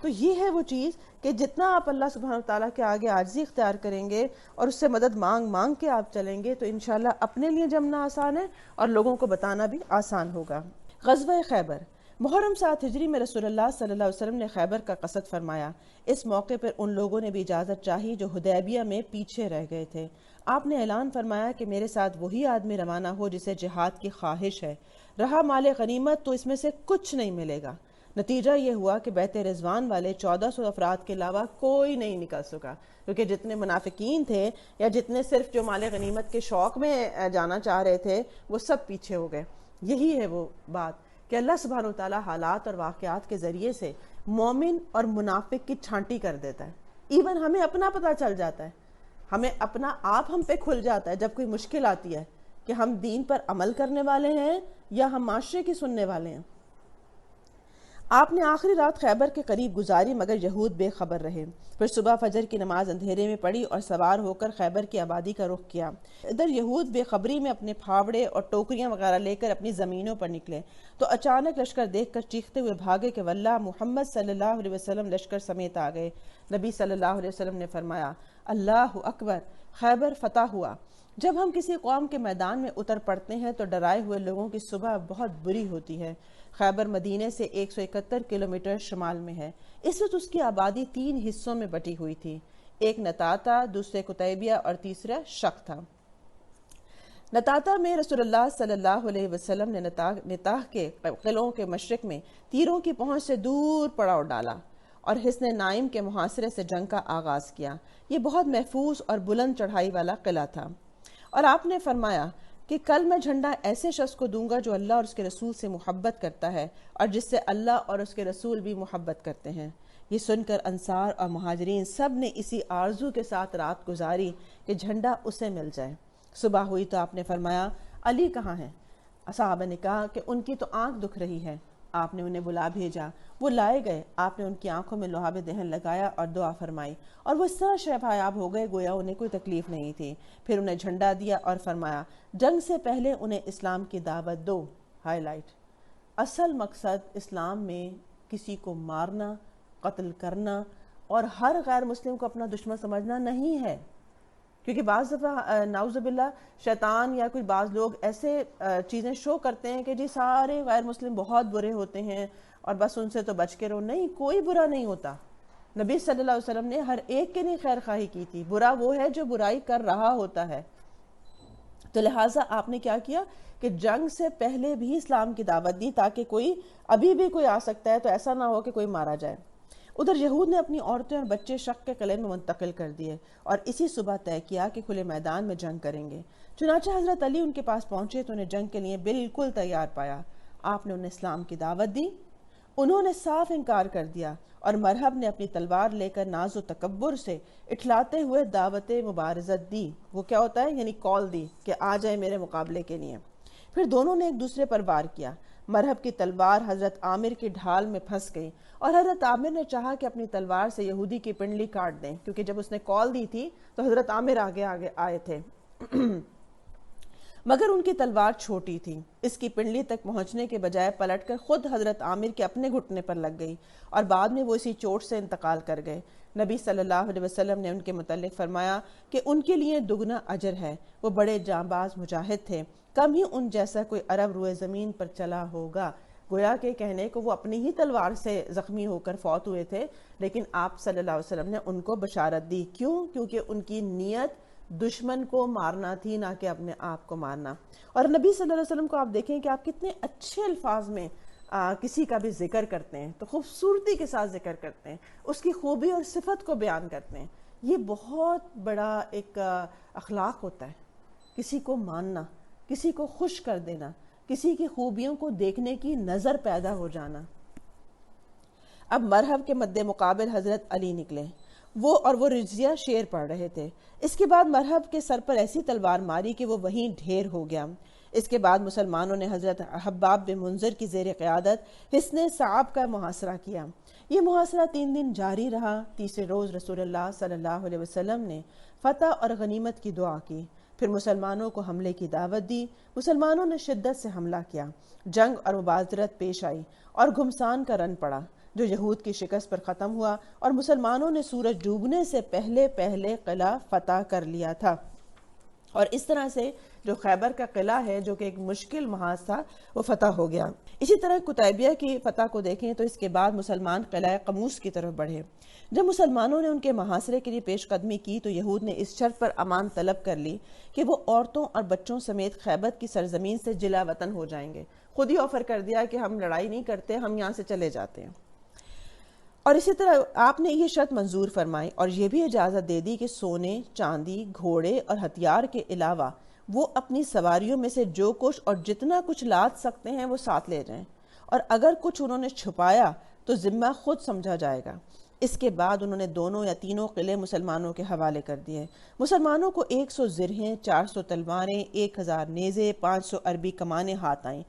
تو یہ ہے وہ چیز کہ جتنا آپ اللہ سبحانہ وتعالیٰ کے آگے عاجزی اختیار کریں گے اور اس سے مدد مانگ مانگ کے آپ چلیں گے تو انشاءاللہ اپنے لیے جمنا آسان ہے اور لوگوں کو بتانا بھی آسان ہوگا. غزوہ خیبر محرم 7 ہجری میں رسول اللہ صلی اللہ علیہ وسلم نے خیبر کا قصد فرمایا۔ اس موقع پر ان لوگوں نے بھی اجازت چاہی جو حدیبیہ میں پیچھے رہ گئے تھے۔ آپ نے اعلان فرمایا کہ میرے ساتھ وہی آدمی روانہ ہو جسے جہاد کی خواہش ہے، رہا مال غنیمت تو اس میں سے کچھ نہیں ملے گا۔ نتیجہ یہ ہوا کہ بیت رضوان والے 1400 افراد کے علاوہ کوئی نہیں نکل سکا، کیونکہ جتنے منافقین تھے یا جتنے صرف جو مال غنیمت کے شوق میں جانا چاہ رہے تھے وہ سب پیچھے ہو گئے۔ یہی ہے وہ بات کہ اللہ سبحانہ وتعالیٰ حالات اور واقعات کے ذریعے سے مومن اور منافق کی چھانٹی کر دیتا ہے۔ ایون ہمیں اپنا پتہ چل جاتا ہے، ہمیں اپنا آپ ہم پہ کھل جاتا ہے جب کوئی مشکل آتی ہے کہ ہم دین پر عمل کرنے والے ہیں یا ہم معاشرے کی سننے والے ہیں۔ آپ نے آخری رات خیبر کے قریب گزاری مگر یہود بے خبر رہے۔ پھر صبح فجر کی نماز اندھیرے میں پڑھی اور سوار ہو کر خیبر کی آبادی کا رخ کیا۔ ادھر یہود بے خبری میں اپنے پھاوڑے اور ٹوکریاں وغیرہ لے کر اپنی زمینوں پر نکلے تو اچانک لشکر دیکھ کر چیختے ہوئے بھاگے کہ واللہ محمد صلی اللہ علیہ وسلم لشکر سمیت آ گئے۔ نبی صلی اللہ علیہ وسلم نے فرمایا اللہ اکبر، خیبر فتح ہوا۔ جب ہم کسی قوم کے میدان میں اتر پڑتے ہیں تو ڈرائے ہوئے لوگوں کی صبح بہت بری ہوتی ہے۔ خیبر مدینے سے 171 کلومیٹر شمال میں ہے۔ اس وقت اس کی آبادی 3 حصوں میں بٹی ہوئی تھی، ایک نتاتا، دوسرے قتیبیہ اور تیسرا شق تھا۔ نتاتا میں رسول اللہ صلی اللہ علیہ وسلم نے نتاح کے قلعوں کے مشرق میں تیروں کی پہنچ سے دور پڑاؤ ڈالا اور حصن نائم کے محاصرے سے جنگ کا آغاز کیا۔ یہ بہت محفوظ اور بلند چڑھائی والا قلعہ تھا، اور آپ نے فرمایا کہ کل میں جھنڈا ایسے شخص کو دوں گا جو اللہ اور اس کے رسول سے محبت کرتا ہے اور جس سے اللہ اور اس کے رسول بھی محبت کرتے ہیں۔ یہ سن کر انصار اور مہاجرین سب نے اسی آرزو کے ساتھ رات گزاری کہ جھنڈا اسے مل جائے۔ صبح ہوئی تو آپ نے فرمایا علی کہاں ہیں؟ صحابہ نے کہا کہ ان کی تو آنکھ دکھ رہی ہے۔ آپ نے انہیں بلا بھیجا، وہ لائے گئے۔ آپ نے ان کی آنکھوں میں لعاب دہن لگایا اور دعا فرمائی اور وہ اس طرح شفایاب ہو گئے گویا انہیں کوئی تکلیف نہیں تھی۔ پھر انہیں جھنڈا دیا اور فرمایا جنگ سے پہلے انہیں اسلام کی دعوت دو۔ ہائی لائٹ، اصل مقصد اسلام میں کسی کو مارنا، قتل کرنا اور ہر غیر مسلم کو اپنا دشمن سمجھنا نہیں ہے، کیونکہ بعض دفعہ نعوذ باللہ شیطان یا کوئی بعض لوگ ایسے چیزیں شو کرتے ہیں کہ جی سارے غیر مسلم بہت برے ہوتے ہیں اور بس ان سے تو بچ کے رہو۔ نہیں، کوئی برا نہیں ہوتا۔ نبی صلی اللہ علیہ وسلم نے ہر ایک کے لیے خیر خواہی کی تھی۔ برا وہ ہے جو برائی کر رہا ہوتا ہے۔ تو لہٰذا آپ نے کیا کیا کہ جنگ سے پہلے بھی اسلام کی دعوت دی تاکہ کوئی ابھی بھی کوئی آ سکتا ہے تو ایسا نہ ہو کہ کوئی مارا جائے۔ ادھر یہود نے اپنی عورتیں اور بچے شق کے قلعے میں منتقل کر دیے اور اسی صبح طے کیا کہ کھلے میدان میں جنگ کریں گے۔ چنانچہ حضرت علی ان کے پاس پہنچے تو انہیں جنگ کے لیے بالکل تیار پایا۔ آپ نے انہیں اسلام کی دعوت دی، انہوں نے صاف انکار کر دیا اور مرحب نے اپنی تلوار لے کر ناز و تکبر سے اٹھلاتے ہوئے دعوت مبارزت دی۔ وہ کیا ہوتا ہے؟ یعنی کال دی کہ آ جائے میرے مقابلے کے لیے۔ پھر دونوں نے ایک دوسرے پر وار کیا۔ مرحب کی تلوار حضرت عامر کی ڈھال میں پھنس گئی اور حضرت عامر نے چاہا کہ اپنی تلوار سے یہودی کی پنڈلی کاٹ دیں، کیونکہ جب اس نے کال دی تھی تو حضرت عامر آگے آئے تھے مگر ان کی تلوار چھوٹی تھی، اس کی پنڈلی تک پہنچنے کے بجائے پلٹ کر خود حضرت عامر کے اپنے گھٹنے پر لگ گئی اور بعد میں وہ اسی چوٹ سے انتقال کر گئے۔ نبی صلی اللہ علیہ وسلم نے ان کے متعلق فرمایا کہ ان کے لیے دگنا اجر ہے، وہ بڑے جانباز مجاہد تھے، کم ہی ان جیسا کوئی عرب روئے زمین پر چلا ہوگا۔ گویا کہ کہنے کو وہ اپنی ہی تلوار سے زخمی ہو کر فوت ہوئے تھے، لیکن آپ صلی اللہ علیہ وسلم نے ان کو بشارت دی۔ کیوں؟ کیونکہ ان کی نیت دشمن کو مارنا تھی، نہ کہ اپنے آپ کو مارنا۔ اور نبی صلی اللہ علیہ وسلم کو آپ دیکھیں کہ آپ کتنے اچھے الفاظ میں کسی کا بھی ذکر کرتے ہیں تو خوبصورتی کے ساتھ ذکر کرتے ہیں، اس کی خوبی اور صفت کو بیان کرتے ہیں۔ یہ بہت بڑا ایک اخلاق ہوتا ہے، کسی کو ماننا، کسی کو خوش کر دینا، کسی کی خوبیوں کو دیکھنے کی نظر پیدا ہو جانا۔ اب مرحب کے مد مقابل حضرت علی نکلے، وہ رجزیہ شعر پڑھ رہے تھے۔ اس کے بعد مرحب کے سر پر ایسی تلوار ماری کہ وہ وہیں ڈھیر ہو گیا۔ اس کے بعد مسلمانوں نے حضرت حباب بن منذر کی زیر قیادت حصن صعب کا محاصرہ کیا۔ یہ محاصرہ 3 دن جاری رہا۔ تیسرے روز رسول اللہ صلی اللہ علیہ وسلم نے فتح اور غنیمت کی دعا کی، پھر مسلمانوں کو حملے کی دعوت دی۔ مسلمانوں نے شدت سے حملہ کیا، جنگ اور مبارزت پیش آئی اور گھمسان کا رن پڑا جو یہود کی شکست پر ختم ہوا، اور مسلمانوں نے سورج ڈوبنے سے پہلے قلعہ فتح کر لیا تھا۔ اور اس طرح سے جو خیبر کا قلعہ ہے جو کہ ایک مشکل محاذ تھا وہ فتح ہو گیا۔ اسی طرح قطیبیہ کی فتح کو دیکھیں تو اس کے بعد مسلمان قلعہ قموس کی طرف بڑھے۔ جب مسلمانوں نے ان کے محاصرے کے لیے پیش قدمی کی تو یہود نے اس شرط پر امان طلب کر لی کہ وہ عورتوں اور بچوں سمیت خیبر کی سرزمین سے جلا وطن ہو جائیں گے۔ خود ہی آفر کر دیا کہ ہم لڑائی نہیں کرتے، ہم یہاں سے چلے جاتے ہیں۔ اور اسی طرح آپ نے یہ شرط منظور فرمائی اور یہ بھی اجازت دے دی کہ سونے، چاندی، گھوڑے اور ہتھیار کے علاوہ وہ اپنی سواریوں میں سے جو کچھ اور جتنا کچھ لاد سکتے ہیں وہ ساتھ لے جائیں، اور اگر کچھ انہوں نے چھپایا تو ذمہ خود سمجھا جائے گا۔ اس کے بعد انہوں نے دونوں یا تینوں قلعے مسلمانوں کے حوالے کر دیے۔ مسلمانوں کو 100 زرہیں، 400 تلواریں، 1000 نیزے، 500 عربی کمانیں ہاتھ آئیں۔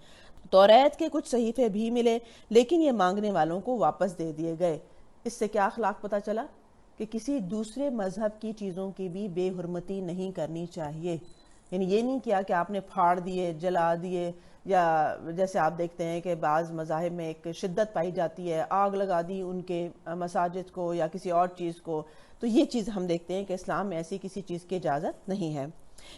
توریت کے کچھ صحیفے بھی ملے، لیکن یہ مانگنے والوں کو واپس دے دیے گئے۔ اس سے کیا اخلاق پتہ چلا؟ کہ کسی دوسرے مذہب کی چیزوں کی بھی بے حرمتی نہیں کرنی چاہیے۔ یعنی یہ نہیں کیا کہ آپ نے پھاڑ دیے، جلا دیے، یا جیسے آپ دیکھتے ہیں کہ بعض مذاہب میں ایک شدت پائی جاتی ہے، آگ لگا دی ان کے مساجد کو یا کسی اور چیز کو۔ تو یہ چیز ہم دیکھتے ہیں کہ اسلام میں ایسی کسی چیز کی اجازت نہیں ہے۔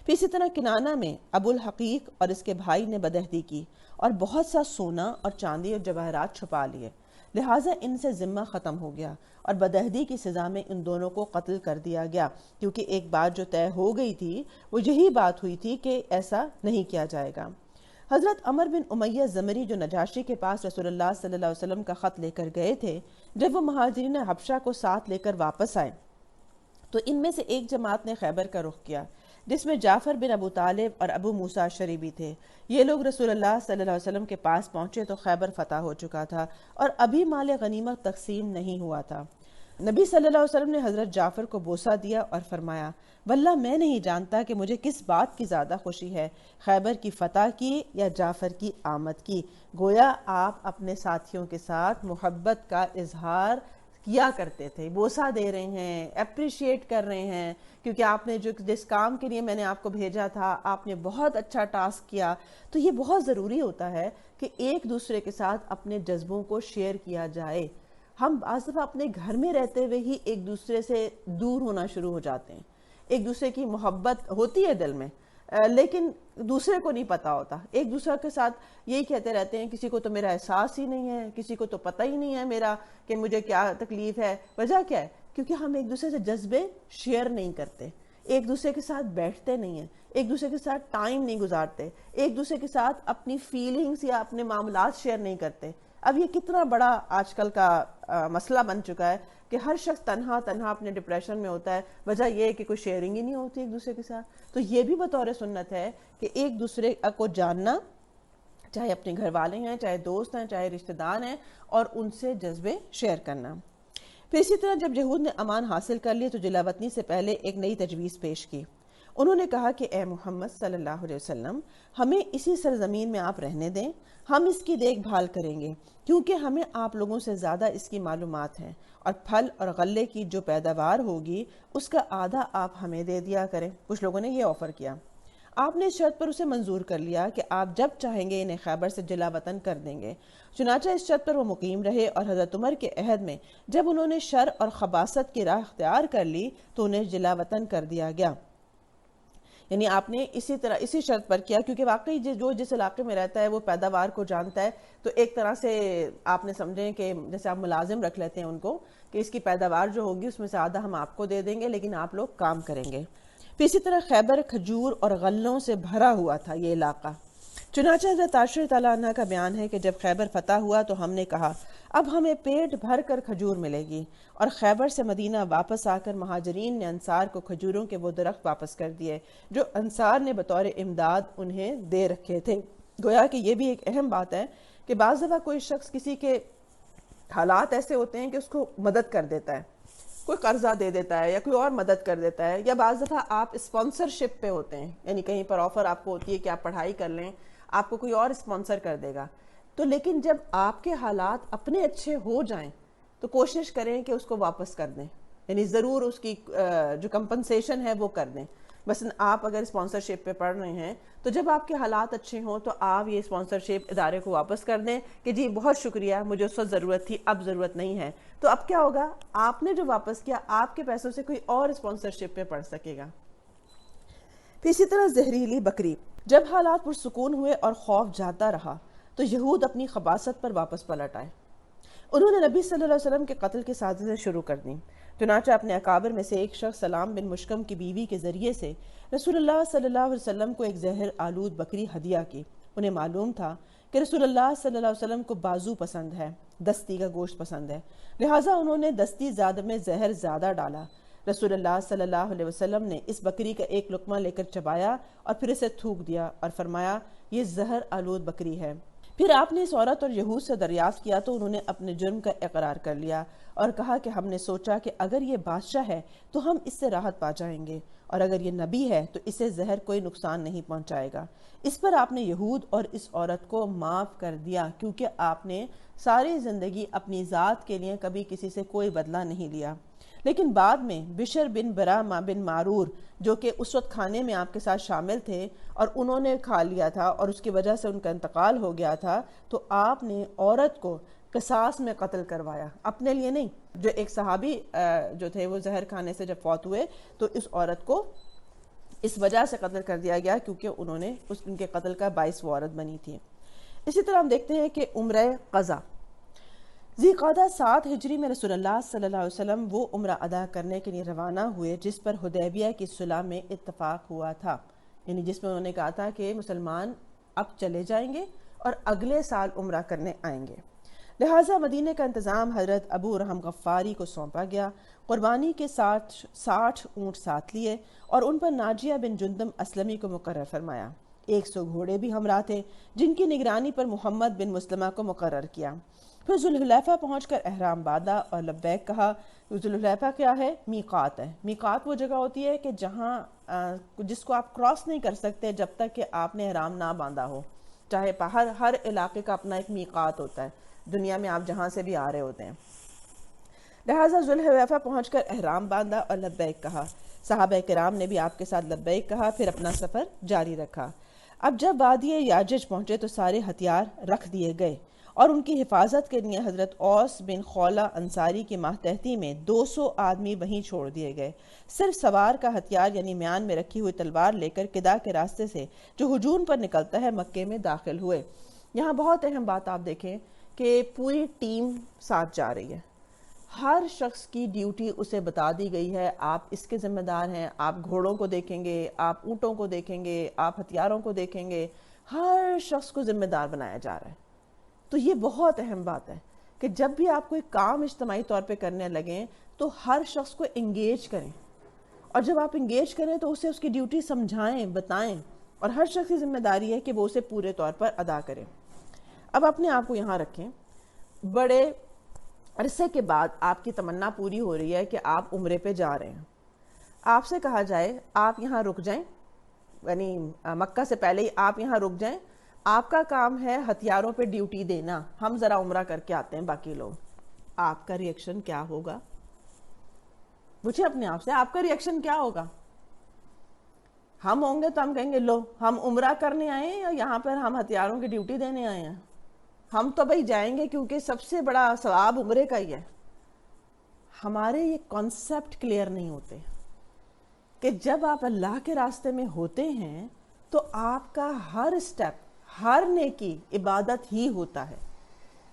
پھر اسی طرح کنانہ میں ابو الحقیق اور اس کے بھائی نے بدہدی کی اور بہت سا سونا اور چاندی اور جواہرات چھپا لیے، لہٰذا ان سے ذمہ ختم ہو گیا اور بدہدی کی سزا میں ان دونوں کو قتل کر دیا گیا، کیونکہ ایک بات جو طے ہو گئی تھی وہ یہی بات ہوئی تھی کہ ایسا نہیں کیا جائے گا۔ حضرت عمر بن امیہ زمری جو نجاشی کے پاس رسول اللہ صلی اللہ علیہ وسلم کا خط لے کر گئے تھے، جب وہ مہاجرین حبشہ کو ساتھ لے کر واپس آئے تو ان میں سے ایک جماعت نے خیبر کا رخ کیا، جس میں جعفر بن ابو طالب اور ابو موسیٰ اشعری بھی تھے۔ یہ لوگ رسول اللہ صلی اللہ علیہ وسلم کے پاس پہنچے تو خیبر فتح ہو چکا تھا اور ابھی مال غنیمت تقسیم نہیں ہوا تھا۔ نبی صلی اللہ علیہ وسلم نے حضرت جعفر کو بوسہ دیا اور فرمایا، واللہ میں نہیں جانتا کہ مجھے کس بات کی زیادہ خوشی ہے، خیبر کی فتح کی یا جعفر کی آمد کی۔ گویا آپ اپنے ساتھیوں کے ساتھ محبت کا اظہار کیا کرتے تھے، بوسہ دے رہے ہیں، اپریشیٹ کر رہے ہیں، کیونکہ آپ نے جس کام کے لیے میں نے آپ کو بھیجا تھا آپ نے بہت اچھا ٹاسک کیا۔ تو یہ بہت ضروری ہوتا ہے کہ ایک دوسرے کے ساتھ اپنے جذبوں کو شیئر کیا جائے۔ ہم بعض دفعہ اپنے گھر میں رہتے ہوئے ہی ایک دوسرے سے دور ہونا شروع ہو جاتے ہیں، ایک دوسرے کی محبت ہوتی ہے دل میں لیکن دوسرے کو نہیں پتا ہوتا، ایک دوسرے کے ساتھ یہی کہتے رہتے ہیں کسی کو تو میرا احساس ہی نہیں ہے، کسی کو تو پتہ ہی نہیں ہے میرا کہ مجھے کیا تکلیف ہے۔ وجہ کیا ہے؟ کیونکہ ہم ایک دوسرے سے جذبے شیئر نہیں کرتے، ایک دوسرے کے ساتھ بیٹھتے نہیں ہیں، ایک دوسرے کے ساتھ ٹائم نہیں گزارتے، ایک دوسرے کے ساتھ اپنی فیلنگز یا اپنے معاملات شیئر نہیں کرتے۔ اب یہ کتنا بڑا آج کل کا مسئلہ بن چکا ہے کہ ہر شخص تنہا اپنے ڈپریشن میں ہوتا ہے، وجہ یہ ہے کہ کوئی شیئرنگ ہی نہیں ہوتی ایک دوسرے کے ساتھ۔ تو یہ بھی بطور سنت ہے کہ ایک دوسرے کو جاننا، چاہے اپنے گھر والے ہیں، چاہے دوست ہیں، چاہے رشتہ دار ہیں، اور ان سے جذبے شیئر کرنا۔ پھر اسی طرح جب یہود نے امان حاصل کر لی تو جلا وطنی سے پہلے ایک نئی تجویز پیش کی۔ انہوں نے کہا کہ اے محمد صلی اللہ علیہ وسلم، ہمیں اسی سرزمین میں آپ رہنے دیں، ہم اس کی دیکھ بھال کریں گے، کیونکہ ہمیں آپ لوگوں سے زیادہ اس کی معلومات ہیں، اور پھل اور غلے کی جو پیداوار ہوگی اس کا آدھا آپ ہمیں دے دیا کریں۔ کچھ لوگوں نے یہ آفر کیا۔ آپ نے اس شرط پر اسے منظور کر لیا کہ آپ جب چاہیں گے انہیں خیبر سے جلا وطن کر دیں گے۔ چنانچہ اس شرط پر وہ مقیم رہے، اور حضرت عمر کے عہد میں جب انہوں نے شر اور خباثت کی راہ اختیار کر لی تو انہیں جلا وطن کر دیا گیا۔ یعنی آپ نے اسی شرط پر کیا، کیونکہ واقعی جو جس علاقے میں رہتا ہے وہ پیداوار کو جانتا ہے، تو ایک طرح سے آپ نے سمجھیں کہ جیسے آپ ملازم رکھ لیتے ہیں ان کو کہ اس کی پیداوار جو ہوگی اس میں سے آدھا ہم آپ کو دے دیں گے لیکن آپ لوگ کام کریں گے۔ پھر اسی طرح خیبر کھجور اور غلوں سے بھرا ہوا تھا یہ علاقہ۔ چنانچہ حضرت عائشہ تعالیٰ عنہ کا بیان ہے کہ جب خیبر فتح ہوا تو ہم نے کہا اب ہمیں پیٹ بھر کر کھجور ملے گی، اور خیبر سے مدینہ واپس آ کر مہاجرین نے انصار کو کھجوروں کے وہ درخت واپس کر دیے جو انصار نے بطور امداد انہیں دے رکھے تھے۔ گویا کہ یہ بھی ایک اہم بات ہے کہ بعض دفعہ کوئی شخص کسی کے حالات ایسے ہوتے ہیں کہ اس کو مدد کر دیتا ہے، کوئی قرضہ دے دیتا ہے یا کوئی اور مدد کر دیتا ہے، یا بعض دفعہ آپ اسپانسرشپ پہ ہوتے ہیں، یعنی کہیں پر آفر آپ کو ہوتی ہے کہ آپ پڑھائی کر لیں، آپ کو کوئی اور اسپانسر کر دے گا، تو لیکن جب آپ کے حالات اپنے اچھے ہو جائیں تو کوشش کریں کہ اس کو واپس کر دیں، یعنی ضرور اس کی جو کمپنسیشن ہے وہ کر دیں۔ مثلا آپ اگر اسپانسرشپ پہ پڑھ رہے ہیں تو جب آپ کے حالات اچھے ہوں تو آپ یہ اسپانسرشپ ادارے کو واپس کر دیں کہ جی بہت شکریہ، مجھے اس وقت ضرورت تھی، اب ضرورت نہیں ہے۔ تو اب کیا ہوگا، آپ نے جو واپس کیا آپ کے پیسوں سے کوئی اور اسپانسرشپ پہ پڑھ سکے گا۔ پھر اسی طرح زہریلی بکری، جب حالات پرسکون ہوئے اور خوف جاتا رہا تو یہود اپنی خباثت پر واپس پلٹ آئے۔ انہوں نے نبی صلی اللہ علیہ وسلم کے قتل کی سازشیں شروع کر دیں۔ چنانچہ اپنے اکابر میں سے ایک شخص سلام بن مشکم کی بیوی کے ذریعے سے رسول اللہ صلی اللہ علیہ وسلم کو ایک زہر آلود بکری ہدیہ کی۔ انہیں معلوم تھا کہ رسول اللہ صلی اللہ علیہ وسلم کو بازو پسند ہے، دستی کا گوشت پسند ہے، لہٰذا انہوں نے دستی زیادہ میں زہر زیادہ ڈالا۔ رسول اللہ صلی اللہ علیہ وسلم نے اس بکری کا ایک لقمہ لے کر چبایا اور پھر اسے تھوک دیا اور فرمایا یہ زہر آلود بکری ہے۔ پھر آپ نے اس عورت اور یہود سے دریافت کیا تو انہوں نے اپنے جرم کا اقرار کر لیا اور کہا کہ ہم نے سوچا کہ اگر یہ بادشاہ ہے تو ہم اس سے راحت پا جائیں گے، اور اگر یہ نبی ہے تو اسے زہر کوئی نقصان نہیں پہنچائے گا۔ اس پر آپ نے یہود اور اس عورت کو معاف کر دیا، کیونکہ آپ نے ساری زندگی اپنی ذات کے لیے کبھی کسی سے کوئی بدلہ نہیں لیا۔ لیکن بعد میں بشر بن برا بن معرور، جو کہ اس وقت کھانے میں آپ کے ساتھ شامل تھے اور انہوں نے کھا لیا تھا اور اس کی وجہ سے ان کا انتقال ہو گیا تھا، تو آپ نے عورت کو قصاص میں قتل کروایا، اپنے لیے نہیں۔ جو ایک صحابی جو تھے وہ زہر کھانے سے جب فوت ہوئے تو اس عورت کو اس وجہ سے قتل کر دیا گیا کیونکہ انہوں نے ان کے قتل کا باعث وہ عورت بنی تھی۔ اسی طرح ہم دیکھتے ہیں کہ عمرہ قضا، ذی قعدہ 7 ہجری میں رسول اللہ صلی اللہ علیہ وسلم وہ عمرہ ادا کرنے کے لیے روانہ ہوئے جس پر حدیبیہ کی صلح میں اتفاق ہوا تھا، یعنی جس میں انہوں نے کہا تھا کہ مسلمان اب چلے جائیں گے اور اگلے سال عمرہ کرنے آئیں گے۔ لہٰذا مدینہ کا انتظام حضرت ابو رحم غفاری کو سونپا گیا۔ قربانی کے 60 اونٹ ساتھ لیے اور ان پر ناجیہ بن جندم اسلمی کو مقرر فرمایا۔ 100 گھوڑے بھی ہمراہ تھے جن کی نگرانی پر محمد بن مسلمہ کو مقرر کیا۔ پھر ذوالحلیفہ پہنچ کر احرام باندھا اور لبیک کہا۔ ذوالحلیفہ کیا ہے؟ میقات ہے۔ میقات وہ جگہ ہوتی ہے کہ جہاں جس کو آپ کراس نہیں کر سکتے جب تک کہ آپ نے احرام نہ باندھا ہو، چاہے ہر علاقے کا اپنا ایک میقات ہوتا ہے، دنیا میں آپ جہاں سے بھی آ رہے ہوتے ہیں۔ لہٰذا ذوالحلیفہ پہنچ کر احرام باندھا اور لبیک کہا۔ صحابہ کرام نے بھی آپ کے ساتھ لبیک کہا، پھر اپنا سفر جاری رکھا۔ اب جب وادی یاجج پہنچے تو سارے ہتھیار رکھ دیے گئے اور ان کی حفاظت کے لیے حضرت اوس بن خولہ انصاری کی ماتحتی میں 200 آدمی وہیں چھوڑ دیے گئے۔ صرف سوار کا ہتھیار یعنی میان میں رکھی ہوئی تلوار لے کر قدا کے راستے سے جو ہجوم پر نکلتا ہے مکے میں داخل ہوئے۔ یہاں بہت اہم بات آپ دیکھیں کہ پوری ٹیم ساتھ جا رہی ہے، ہر شخص کی ڈیوٹی اسے بتا دی گئی ہے، آپ اس کے ذمہ دار ہیں، آپ گھوڑوں کو دیکھیں گے، آپ اونٹوں کو دیکھیں گے، آپ ہتھیاروں کو دیکھیں گے، ہر شخص کو ذمہ دار بنایا جا رہا ہے۔ تو یہ بہت اہم بات ہے کہ جب بھی آپ کوئی کام اجتماعی طور پہ کرنے لگیں تو ہر شخص کو انگیج کریں، اور جب آپ انگیج کریں تو اسے اس کی ڈیوٹی سمجھائیں، بتائیں، اور ہر شخص کی ذمہ داری ہے کہ وہ اسے پورے طور پر ادا کرے۔ اب اپنے آپ کو یہاں رکھیں، بڑے عرصے کے بعد آپ کی تمنا پوری ہو رہی ہے کہ آپ عمرے پہ جا رہے ہیں، آپ سے کہا جائے آپ یہاں رک جائیں، یعنی مکہ سے پہلے ہی آپ یہاں رک جائیں، آپ کا کام ہے ہتھیاروں پہ ڈیوٹی دینا، ہم ذرا عمرہ کر کے آتے ہیں باقی لوگ۔ آپ کا ریئیکشن کیا ہوگا؟ پوچھیں اپنے آپ سے، آپ کا ریئیکشن کیا ہوگا؟ ہم ہوں گے تو ہم کہیں گے لو ہم عمرہ کرنے آئے ہیں یا یہاں پر ہم ہتھیاروں کی ڈیوٹی دینے آئے ہیں؟ ہم تو بھائی جائیں گے کیونکہ سب سے بڑا ثواب عمرے کا ہی ہے۔ ہمارے یہ کانسیپٹ کلیئر نہیں ہوتے کہ جب آپ اللہ کے راستے میں ہوتے ہیں تو آپ کا ہر سٹیپ، ہر نیکی عبادت ہی ہوتا ہے۔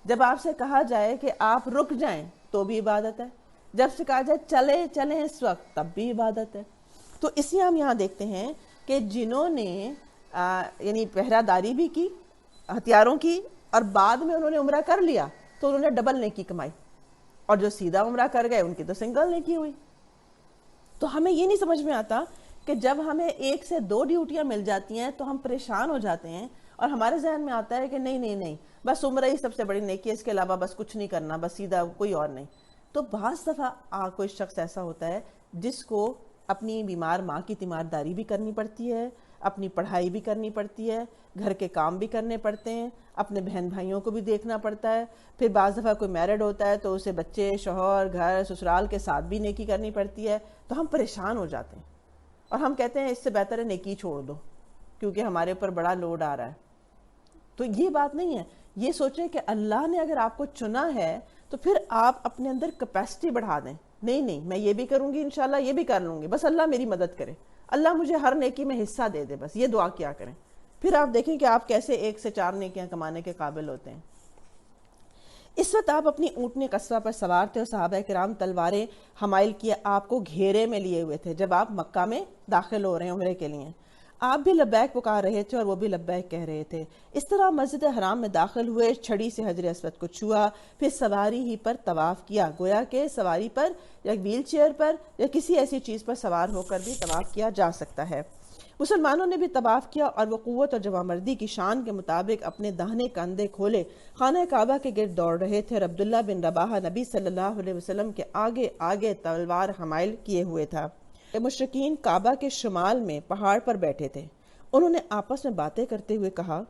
جب آپ سے کہا جائے کہ آپ رک جائیں تو بھی عبادت ہے، جب سے کہا جائے چلیں اس وقت تب بھی عبادت ہے۔ تو اس لیے ہم یہاں دیکھتے ہیں کہ جنہوں نے یعنی پہرہ داری بھی کی، ہتھیاروں کی، اور بعد میں انہوں نے عمرہ کر لیا تو انہوں نے ڈبل نیکی کمائی، اور جو سیدھا عمرہ کر گئے ان کی تو سنگل نیکی ہوئی۔ تو ہمیں یہ نہیں سمجھ میں آتا کہ جب ہمیں 1 سے 2 ڈیوٹیاں مل جاتی ہیں تو ہم پریشان ہو جاتے ہیں، اور ہمارے ذہن میں آتا ہے کہ نہیں بس عمرہ ہی سب سے بڑی نیکی ہے، اس کے علاوہ بس کچھ نہیں کرنا، بس سیدھا کوئی اور نہیں۔ تو بعض دفعہ کوئی شخص ایسا ہوتا ہے جس کو اپنی بیمار ماں کی تیمارداری بھی کرنی پڑتی ہے، اپنی پڑھائی بھی کرنی پڑتی ہے، گھر کے کام بھی کرنے پڑتے ہیں، اپنے بہن بھائیوں کو بھی دیکھنا پڑتا ہے، پھر بعض دفعہ کوئی میرڈ ہوتا ہے تو اسے بچے، شوہر، گھر، سسرال کے ساتھ بھی نیکی کرنی پڑتی ہے۔ تو ہم پریشان ہو جاتے ہیں اور ہم کہتے ہیں اس سے بہتر ہے نیکی چھوڑ دو کیونکہ ہمارے اوپر بڑا لوڈ آ رہا ہے۔ تو یہ بات نہیں ہے، یہ سوچیں کہ اللہ نے اگر آپ کو چنا ہے تو پھر آپ اپنے اندر کیپیسٹی بڑھا دیں، نہیں میں یہ بھی کروں گی انشاءاللہ، یہ بھی کر لوں گی، بس اللہ میری مدد کرے، اللہ مجھے ہر نیکی میں حصہ دے دے، بس یہ دعا کیا کریں، پھر آپ دیکھیں کہ آپ کیسے 1 سے 4 نیکیاں کمانے کے قابل ہوتے ہیں۔ اس وقت آپ اپنی اونٹنی قصوہ پر سوار تھے اور صحابہ کرام تلواریں حمائل کیے آپ کو گھیرے میں لیے ہوئے تھے جب آپ مکہ میں داخل ہو رہے ہیں عمرے کے لیے۔ آپ بھی لبیک پکار رہے تھے اور وہ بھی لبیک کہہ رہے تھے۔ اس طرح مسجد حرام میں داخل ہوئے، چھڑی سے حجر اسود کو چھوا، پھر سواری ہی پر طواف کیا، گویا کہ سواری پر یا ویل چیئر پر یا کسی ایسی چیز پر سوار ہو کر بھی طواف کیا جا سکتا ہے۔ مسلمانوں نے بھی طواف کیا اور وہ قوت اور جوانمردی کی شان کے مطابق اپنے داہنے کندھے کھولے خانہ کعبہ کے گرد دوڑ رہے تھے اور عبداللہ بن رواحہ نبی صلی اللہ علیہ وسلم کے آگے آگے تلوار حمائل کیے ہوئے تھا۔ مشرکین کعبہ کے شمال میں پہاڑ پر بیٹھے تھے۔ انہوں نے آپس میں باتیں کرتے ہوئے کہا،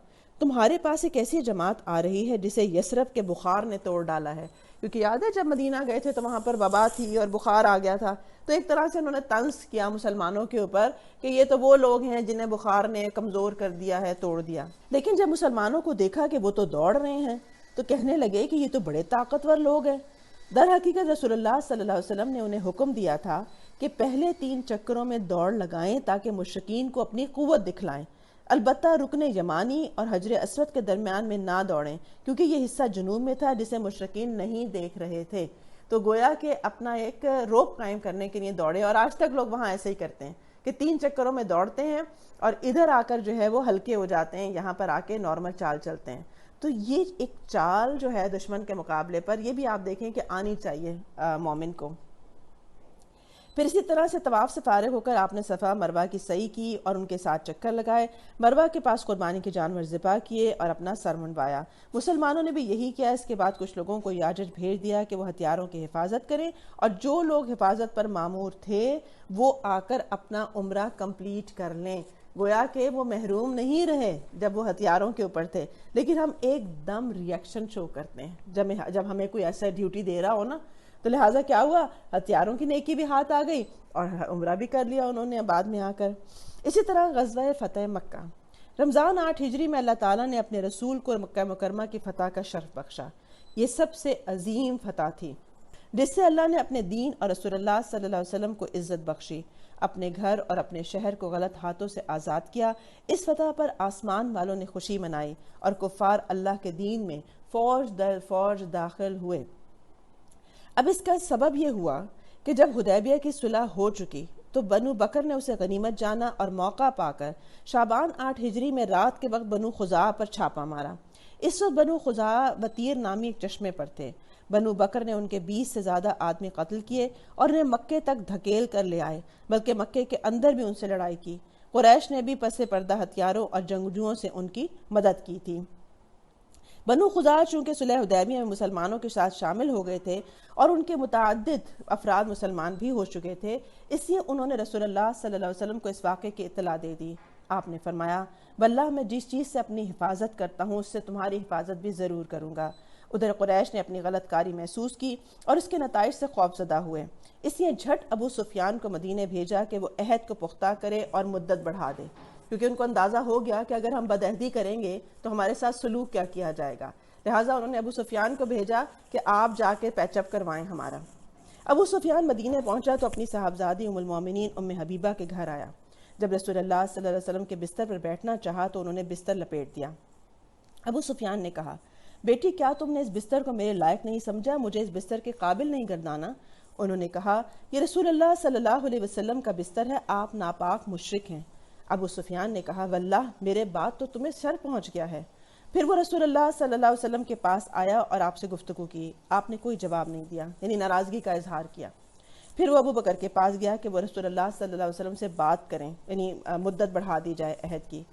تمہارے پاس ایک ایسی جماعت آ رہی ہے جسے یثرب کے بخار نے توڑ ڈالا ہے۔ کیونکہ یاد ہے جب مدینہ گئے تھے تو وہاں پر وبا تھی اور بخار آ گیا تھا، تو ایک طرح سے انہوں نے طنز کیا مسلمانوں کے اوپر کہ یہ تو وہ لوگ ہیں جنہیں بخار نے کمزور کر دیا ہے، توڑ دیا۔ لیکن جب مسلمانوں کو دیکھا کہ وہ تو دوڑ رہے ہیں تو کہنے لگے کہ یہ تو بڑے طاقتور لوگ ہیں۔ در حقیقت رسول اللہ صلی اللہ علیہ وسلم نے انہیں حکم دیا تھا کہ پہلے 3 چکروں میں دوڑ لگائیں تاکہ مشرکین کو اپنی قوت دکھلائیں، البتہ رکن یمانی اور حجر اسود کے درمیان میں نہ دوڑیں کیونکہ یہ حصہ جنوب میں تھا جسے مشرکین نہیں دیکھ رہے تھے۔ تو گویا کہ اپنا ایک روپ قائم کرنے کے لیے دوڑے، اور آج تک لوگ وہاں ایسے ہی کرتے ہیں کہ 3 چکروں میں دوڑتے ہیں اور ادھر آ کر جو ہے وہ ہلکے ہو جاتے ہیں، یہاں پر آ کے نارمل چال چلتے ہیں۔ تو یہ ایک چال جو ہے دشمن کے مقابلے پر، یہ بھی آپ دیکھیں کہ آنی چاہیے مومن کو۔ پھر اسی طرح سے طواف سے فارغ ہو کر آپ نے صفا مروہ کی سعی کی اور ان کے ساتھ چکر لگائے، مروہ کے پاس قربانی کے جانور ذبح کیے اور اپنا سر منڈوایا۔ مسلمانوں نے بھی یہی کیا۔ اس کے بعد کچھ لوگوں کو یاجج بھیج دیا کہ وہ ہتھیاروں کی حفاظت کریں، اور جو لوگ حفاظت پر مامور تھے وہ آ کر اپنا عمرہ کمپلیٹ کر لیں۔ گویا کہ وہ محروم نہیں رہے جب وہ ہتھیاروں کے اوپر تھے، لیکن ہم ایک دم ریئیکشن شو کرتے ہیں جب ہمیں کوئی ایسا ڈیوٹی دے رہا ہو نا، تو لہٰذا کیا ہوا، ہتھیاروں کی نیکی بھی ہاتھ آ گئی اور عمرہ بھی کر لیا انہوں نے بعد میں آ کر۔ اسی طرح غزوہ فتح مکہ، رمضان 8 ہجری میں اللہ تعالیٰ نے اپنے رسول کو مکہ مکرمہ کی فتح کا شرف بخشا۔ یہ سب سے عظیم فتح تھی جس سے اللہ نے اپنے دین اور رسول اللہ صلی اللہ علیہ وسلم کو عزت بخشی، اپنے گھر اور اپنے شہر کو غلط ہاتھوں سے آزاد کیا۔ اس فتح پر آسمان والوں نے خوشی منائی اور کفار اللہ کے دین میں فوج در فوج داخل ہوئے۔ اب اس کا سبب یہ ہوا کہ جب حدیبیہ کی صلح ہو چکی تو بنو بکر نے اسے غنیمت جانا اور موقع پا کر شعبان 8 ہجری میں رات کے وقت بنو خزاعہ پر چھاپا مارا۔ اس وقت بنو خزاعہ وطیر نامی ایک چشمے پر تھے۔ بنو بکر نے ان کے 20 سے زیادہ آدمی قتل کیے اور انہیں مکے تک دھکیل کر لے آئے، بلکہ مکے کے اندر بھی ان سے لڑائی کی۔ قریش نے بھی پس پردہ ہتھیاروں اور جنگجوؤں سے ان کی مدد کی تھی۔ بنو خزاعہ چونکہ صلح حدیبیہ میں مسلمانوں کے ساتھ شامل ہو گئے تھے اور ان کے متعدد افراد مسلمان بھی ہو چکے تھے، اس لیے انہوں نے رسول اللہ صلی اللہ علیہ وسلم کو اس واقعے کی اطلاع دے دی۔ آپ نے فرمایا، واللہ میں جس چیز سے اپنی حفاظت کرتا ہوں اس سے تمہاری حفاظت بھی ضرور کروں گا۔ ادھر قریش نے اپنی غلط کاری محسوس کی اور اس کے نتائج سے خوف زدہ ہوئے، اس لیے جھٹ ابو سفیان کو مدینے بھیجا کہ وہ عہد کو پختہ کرے اور مدت بڑھا دے، کیونکہ ان کو اندازہ ہو گیا کہ اگر ہم بدعہدی کریں گے تو ہمارے ساتھ سلوک کیا کیا جائے گا۔ لہٰذا انہوں نے ابو سفیان کو بھیجا کہ آپ جا کے پیچ اپ کروائیں ہمارا۔ ابو سفیان مدینے پہنچا تو اپنی صاحبزادی ام المومنین ام حبیبہ کے گھر آیا۔ جب رسول اللہ صلی اللہ علیہ وسلم کے بستر پر بیٹھنا چاہا تو انہوں نے بستر لپیٹ دیا۔ ابو سفیان نے کہا، بیٹی کیا تم نے اس بستر کو میرے لائق نہیں سمجھا، مجھے اس بستر کے قابل نہیں گردانا؟ انہوں نے کہا، یہ رسول اللہ صلی اللہ علیہ وسلم کا بستر ہے، آپ ناپاک مشرک ہیں۔ ابو سفیان نے کہا، واللہ میرے بات تو تمہیں سر پہنچ گیا ہے۔ پھر وہ رسول اللہ صلی اللہ علیہ وسلم کے پاس آیا اور آپ سے گفتگو کی۔ آپ نے کوئی جواب نہیں دیا، یعنی ناراضگی کا اظہار کیا۔ پھر وہ ابو بکر کے پاس گیا کہ وہ رسول اللہ صلی اللہ علیہ وسلم سے بات کریں، یعنی مدت بڑھا دی جائے عہد کی۔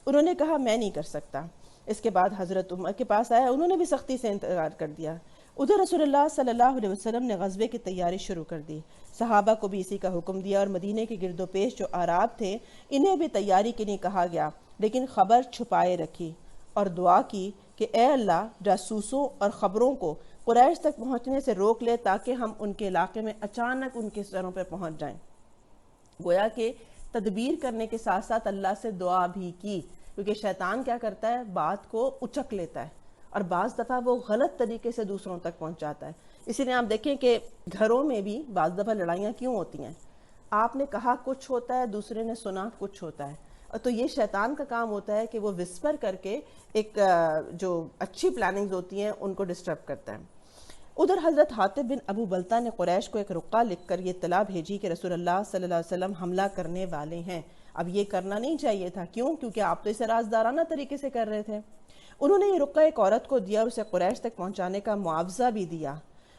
انہوں نے کہا، میں نہیں کر سکتا۔ اس کے بعد حضرت عمر کے پاس آیا، انہوں نے بھی سختی سے انکار کر دیا۔ ادھر رسول اللہ صلی اللہ علیہ وسلم نے غزوے کی تیاری شروع کر دی۔ صحابہ کو بھی اسی کا حکم دیا اور مدینے کے گرد و پیش جو اعراب تھے انہیں بھی تیاری کے لیے کہا گیا، لیکن خبر چھپائے رکھی اور دعا کی کہ اے اللہ جاسوسوں اور خبروں کو قریش تک پہنچنے سے روک لے تاکہ ہم ان کے علاقے میں اچانک ان کے سروں پہ پہنچ جائیں۔ گویا کہ تدبیر کرنے کے ساتھ ساتھ اللہ سے دعا بھی کی، کیونکہ شیطان کیا کرتا ہے، بات کو اچک لیتا ہے اور بعض دفعہ وہ غلط طریقے سے دوسروں تک پہنچاتا ہے۔ اسی لیے آپ دیکھیں کہ گھروں میں بھی بعض دفعہ لڑائیاں کیوں ہوتی ہیں؟ آپ نے کہا کچھ ہوتا ہے، دوسرے نے سنا کچھ ہوتا ہے، اور تو یہ شیطان کا کام ہوتا ہے کہ وہ وسپر کر کے ایک جو اچھی پلاننگز ہوتی ہیں ان کو ڈسٹرب کرتا ہے۔ ادھر حضرت حاطب بن ابو بلتہ نے قریش کو ایک رقعہ لکھ کر یہ اطلاع بھیجی کہ رسول اللہ صلی اللہ علیہ وسلم حملہ کرنے والے ہیں۔ اب یہ کرنا نہیں چاہیے تھا، کیوں؟ کیونکہ آپ تو اسے رازدارانہ طریقے سے کر رہے تھے۔ انہوں نے یہ رقعہ ایک عورت کو دیا اور اسے قریش تک پہنچانے کا معاوضہ بھی دیا۔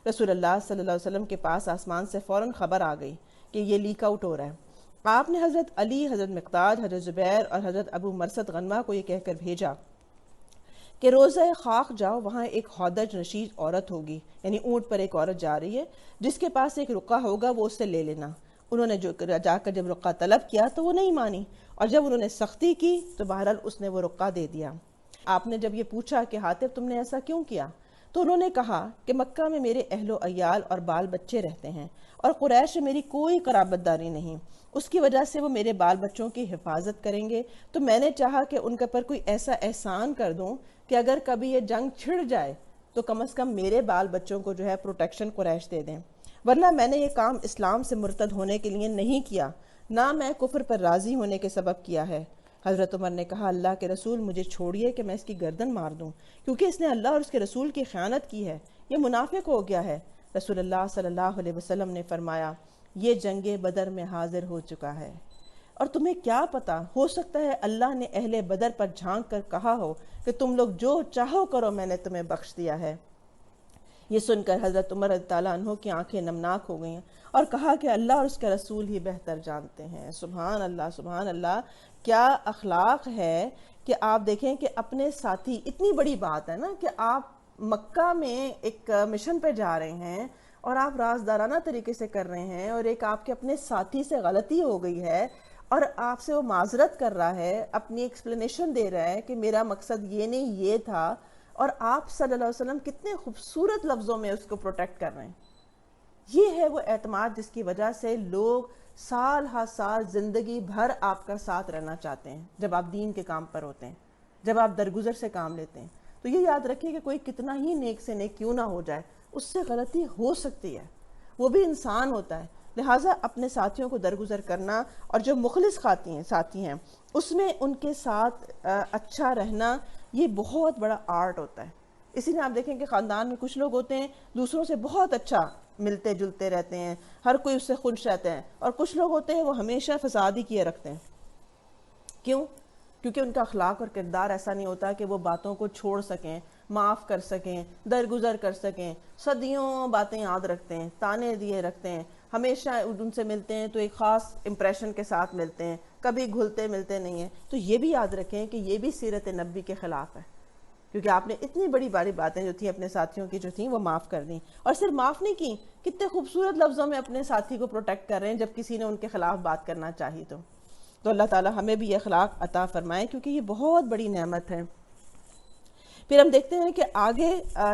رسول اللہ صلی اللہ علیہ وسلم کے پاس آسمان سے فوراً خبر آ گئی کہ یہ لیک آؤٹ ہو رہا ہے۔ آپ نے حضرت علی، حضرت مقداد، حضرت زبیر اور حضرت ابو مرثد غنمہ کو یہ کہہ کر بھیجا کہ روزہ خاک جاؤ، وہاں ایک ہودج نشیز عورت ہوگی، یعنی اونٹ پر ایک عورت جا رہی ہے، جس کے پاس ایک رقعہ ہوگا وہ اس سے لے لینا۔ انہوں نے جا کر جب رقعہ طلب کیا تو وہ نہیں مانی، اور جب انہوں نے سختی کی تو بہرحال اس نے وہ رقعہ دے دیا۔ آپ نے جب یہ پوچھا کہ حاطب تم نے ایسا کیوں کیا، تو انہوں نے کہا کہ مکہ میں میرے اہل و عیال اور بال بچے رہتے ہیں، اور قریش سے میری کوئی قرابت داری نہیں، اس کی وجہ سے وہ میرے بال بچوں کی حفاظت کریں گے، تو میں نے چاہا کہ ان کے پر کوئی ایسا احسان کر دوں کہ اگر کبھی یہ جنگ چھڑ جائے تو کم از کم میرے بال بچوں کو جو ہے پروٹیکشن قریش دے دیں، ورنہ میں نے یہ کام اسلام سے مرتد ہونے کے لیے نہیں کیا، نہ میں کفر پر راضی ہونے کے سبب کیا ہے۔ حضرت عمر نے کہا اللہ کے رسول مجھے چھوڑیے کہ میں اس کی گردن مار دوں، کیونکہ اس نے اللہ اور اس کے رسول کی خیانت کی ہے، یہ منافق ہو گیا ہے۔ رسول اللہ صلی اللہ علیہ وسلم نے فرمایا یہ جنگ بدر میں حاضر ہو چکا ہے، اور تمہیں کیا پتا، ہو سکتا ہے اللہ نے اہل بدر پر جھانک کر کہا ہو کہ تم لوگ جو چاہو کرو، میں نے تمہیں بخش دیا ہے۔ یہ سن کر حضرت عمر رضی اللہ عنہ کی آنکھیں نمناک ہو گئیں اور کہا کہ اللہ اور اس کے رسول ہی بہتر جانتے ہیں۔ سبحان اللہ، سبحان اللہ، کیا اخلاق ہے کہ آپ دیکھیں کہ اپنے ساتھی، اتنی بڑی بات ہے نا کہ آپ مکہ میں ایک مشن پہ جا رہے ہیں اور آپ رازدارانہ طریقے سے کر رہے ہیں، اور ایک آپ کے اپنے ساتھی سے غلطی ہو گئی ہے اور آپ سے وہ معذرت کر رہا ہے، اپنی ایکسپلینیشن دے رہا ہے کہ میرا مقصد یہ نہیں یہ تھا، اور آپ صلی اللہ علیہ وسلم کتنے خوبصورت لفظوں میں اس کو پروٹیکٹ کر رہے ہیں۔ یہ ہے وہ اعتماد جس کی وجہ سے لوگ سال ہا سال زندگی بھر آپ کا ساتھ رہنا چاہتے ہیں جب آپ دین کے کام پر ہوتے ہیں، جب آپ درگزر سے کام لیتے ہیں۔ تو یہ یاد رکھیے کہ کوئی کتنا ہی نیک سے نیک کیوں نہ ہو جائے، اس سے غلطی ہو سکتی ہے، وہ بھی انسان ہوتا ہے، لہٰذا اپنے ساتھیوں کو درگزر کرنا، اور جو مخلص ساتھی ہیں اس میں ان کے ساتھ اچھا رہنا، یہ بہت بڑا آرٹ ہوتا ہے۔ اسی لیے آپ دیکھیں کہ خاندان میں کچھ لوگ ہوتے ہیں دوسروں سے بہت اچھا ملتے جلتے رہتے ہیں، ہر کوئی اس سے خوش رہتے ہیں، اور کچھ لوگ ہوتے ہیں وہ ہمیشہ فساد ہی کیے رکھتے ہیں۔ کیوں؟ کیونکہ ان کا اخلاق اور کردار ایسا نہیں ہوتا کہ وہ باتوں کو چھوڑ سکیں، معاف کر سکیں، درگزر کر سکیں، صدیوں باتیں یاد رکھتے ہیں، تانے دیے رکھتے ہیں، ہمیشہ ان سے ملتے ہیں تو ایک خاص امپریشن کے ساتھ ملتے ہیں، کبھی گھلتے ملتے نہیں ہیں۔ تو یہ بھی یاد رکھیں کہ یہ بھی سیرت نبی کے خلاف ہے، کیونکہ آپ نے اتنی بڑی بڑی باتیں جو تھیں اپنے ساتھیوں کی جو تھیں وہ معاف کر دیں، اور صرف معاف نہیں کی، کتنے خوبصورت لفظوں میں اپنے ساتھی کو پروٹیکٹ کر رہے ہیں جب کسی نے ان کے خلاف بات کرنا چاہی تو اللہ تعالی ہمیں بھی یہ اخلاق عطا فرمائے، کیونکہ یہ بہت بڑی نعمت ہے۔ پھر ہم دیکھتے ہیں کہ آگے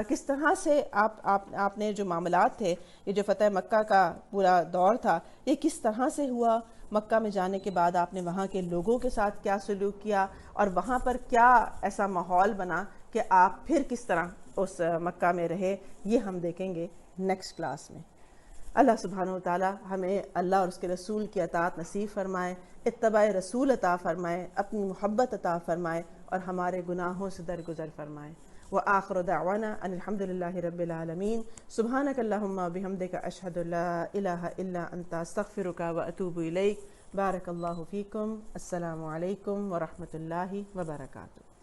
کس طرح سے آپ نے جو معاملات تھے، یہ جو فتح مکہ کا پورا دور تھا، یہ کس طرح سے ہوا۔ مکہ میں جانے کے بعد آپ نے وہاں کے لوگوں کے ساتھ کیا سلوک کیا، اور وہاں پر کیا ایسا ماحول بنا کہ آپ پھر کس طرح اس مکہ میں رہے، یہ ہم دیکھیں گے نیکسٹ کلاس میں۔ اللہ سبحانہ وتعالی ہمیں اللہ اور اس کے رسول کی اطاعت نصیب فرمائے، اتباع رسول عطا فرمائے، اپنی محبت عطا فرمائے، اور ہمارے گناہوں سے درگزر فرمائے۔ وآخر دعوانا ان الحمد للہ رب العالمین۔ سبحانک اللہم وبحمدک، اشہد ان لا الہ الا انت، استغفرک واتوب الیک۔ بارک اللہ فیکم۔ السلام علیکم ورحمۃ اللہ وبرکاتہ۔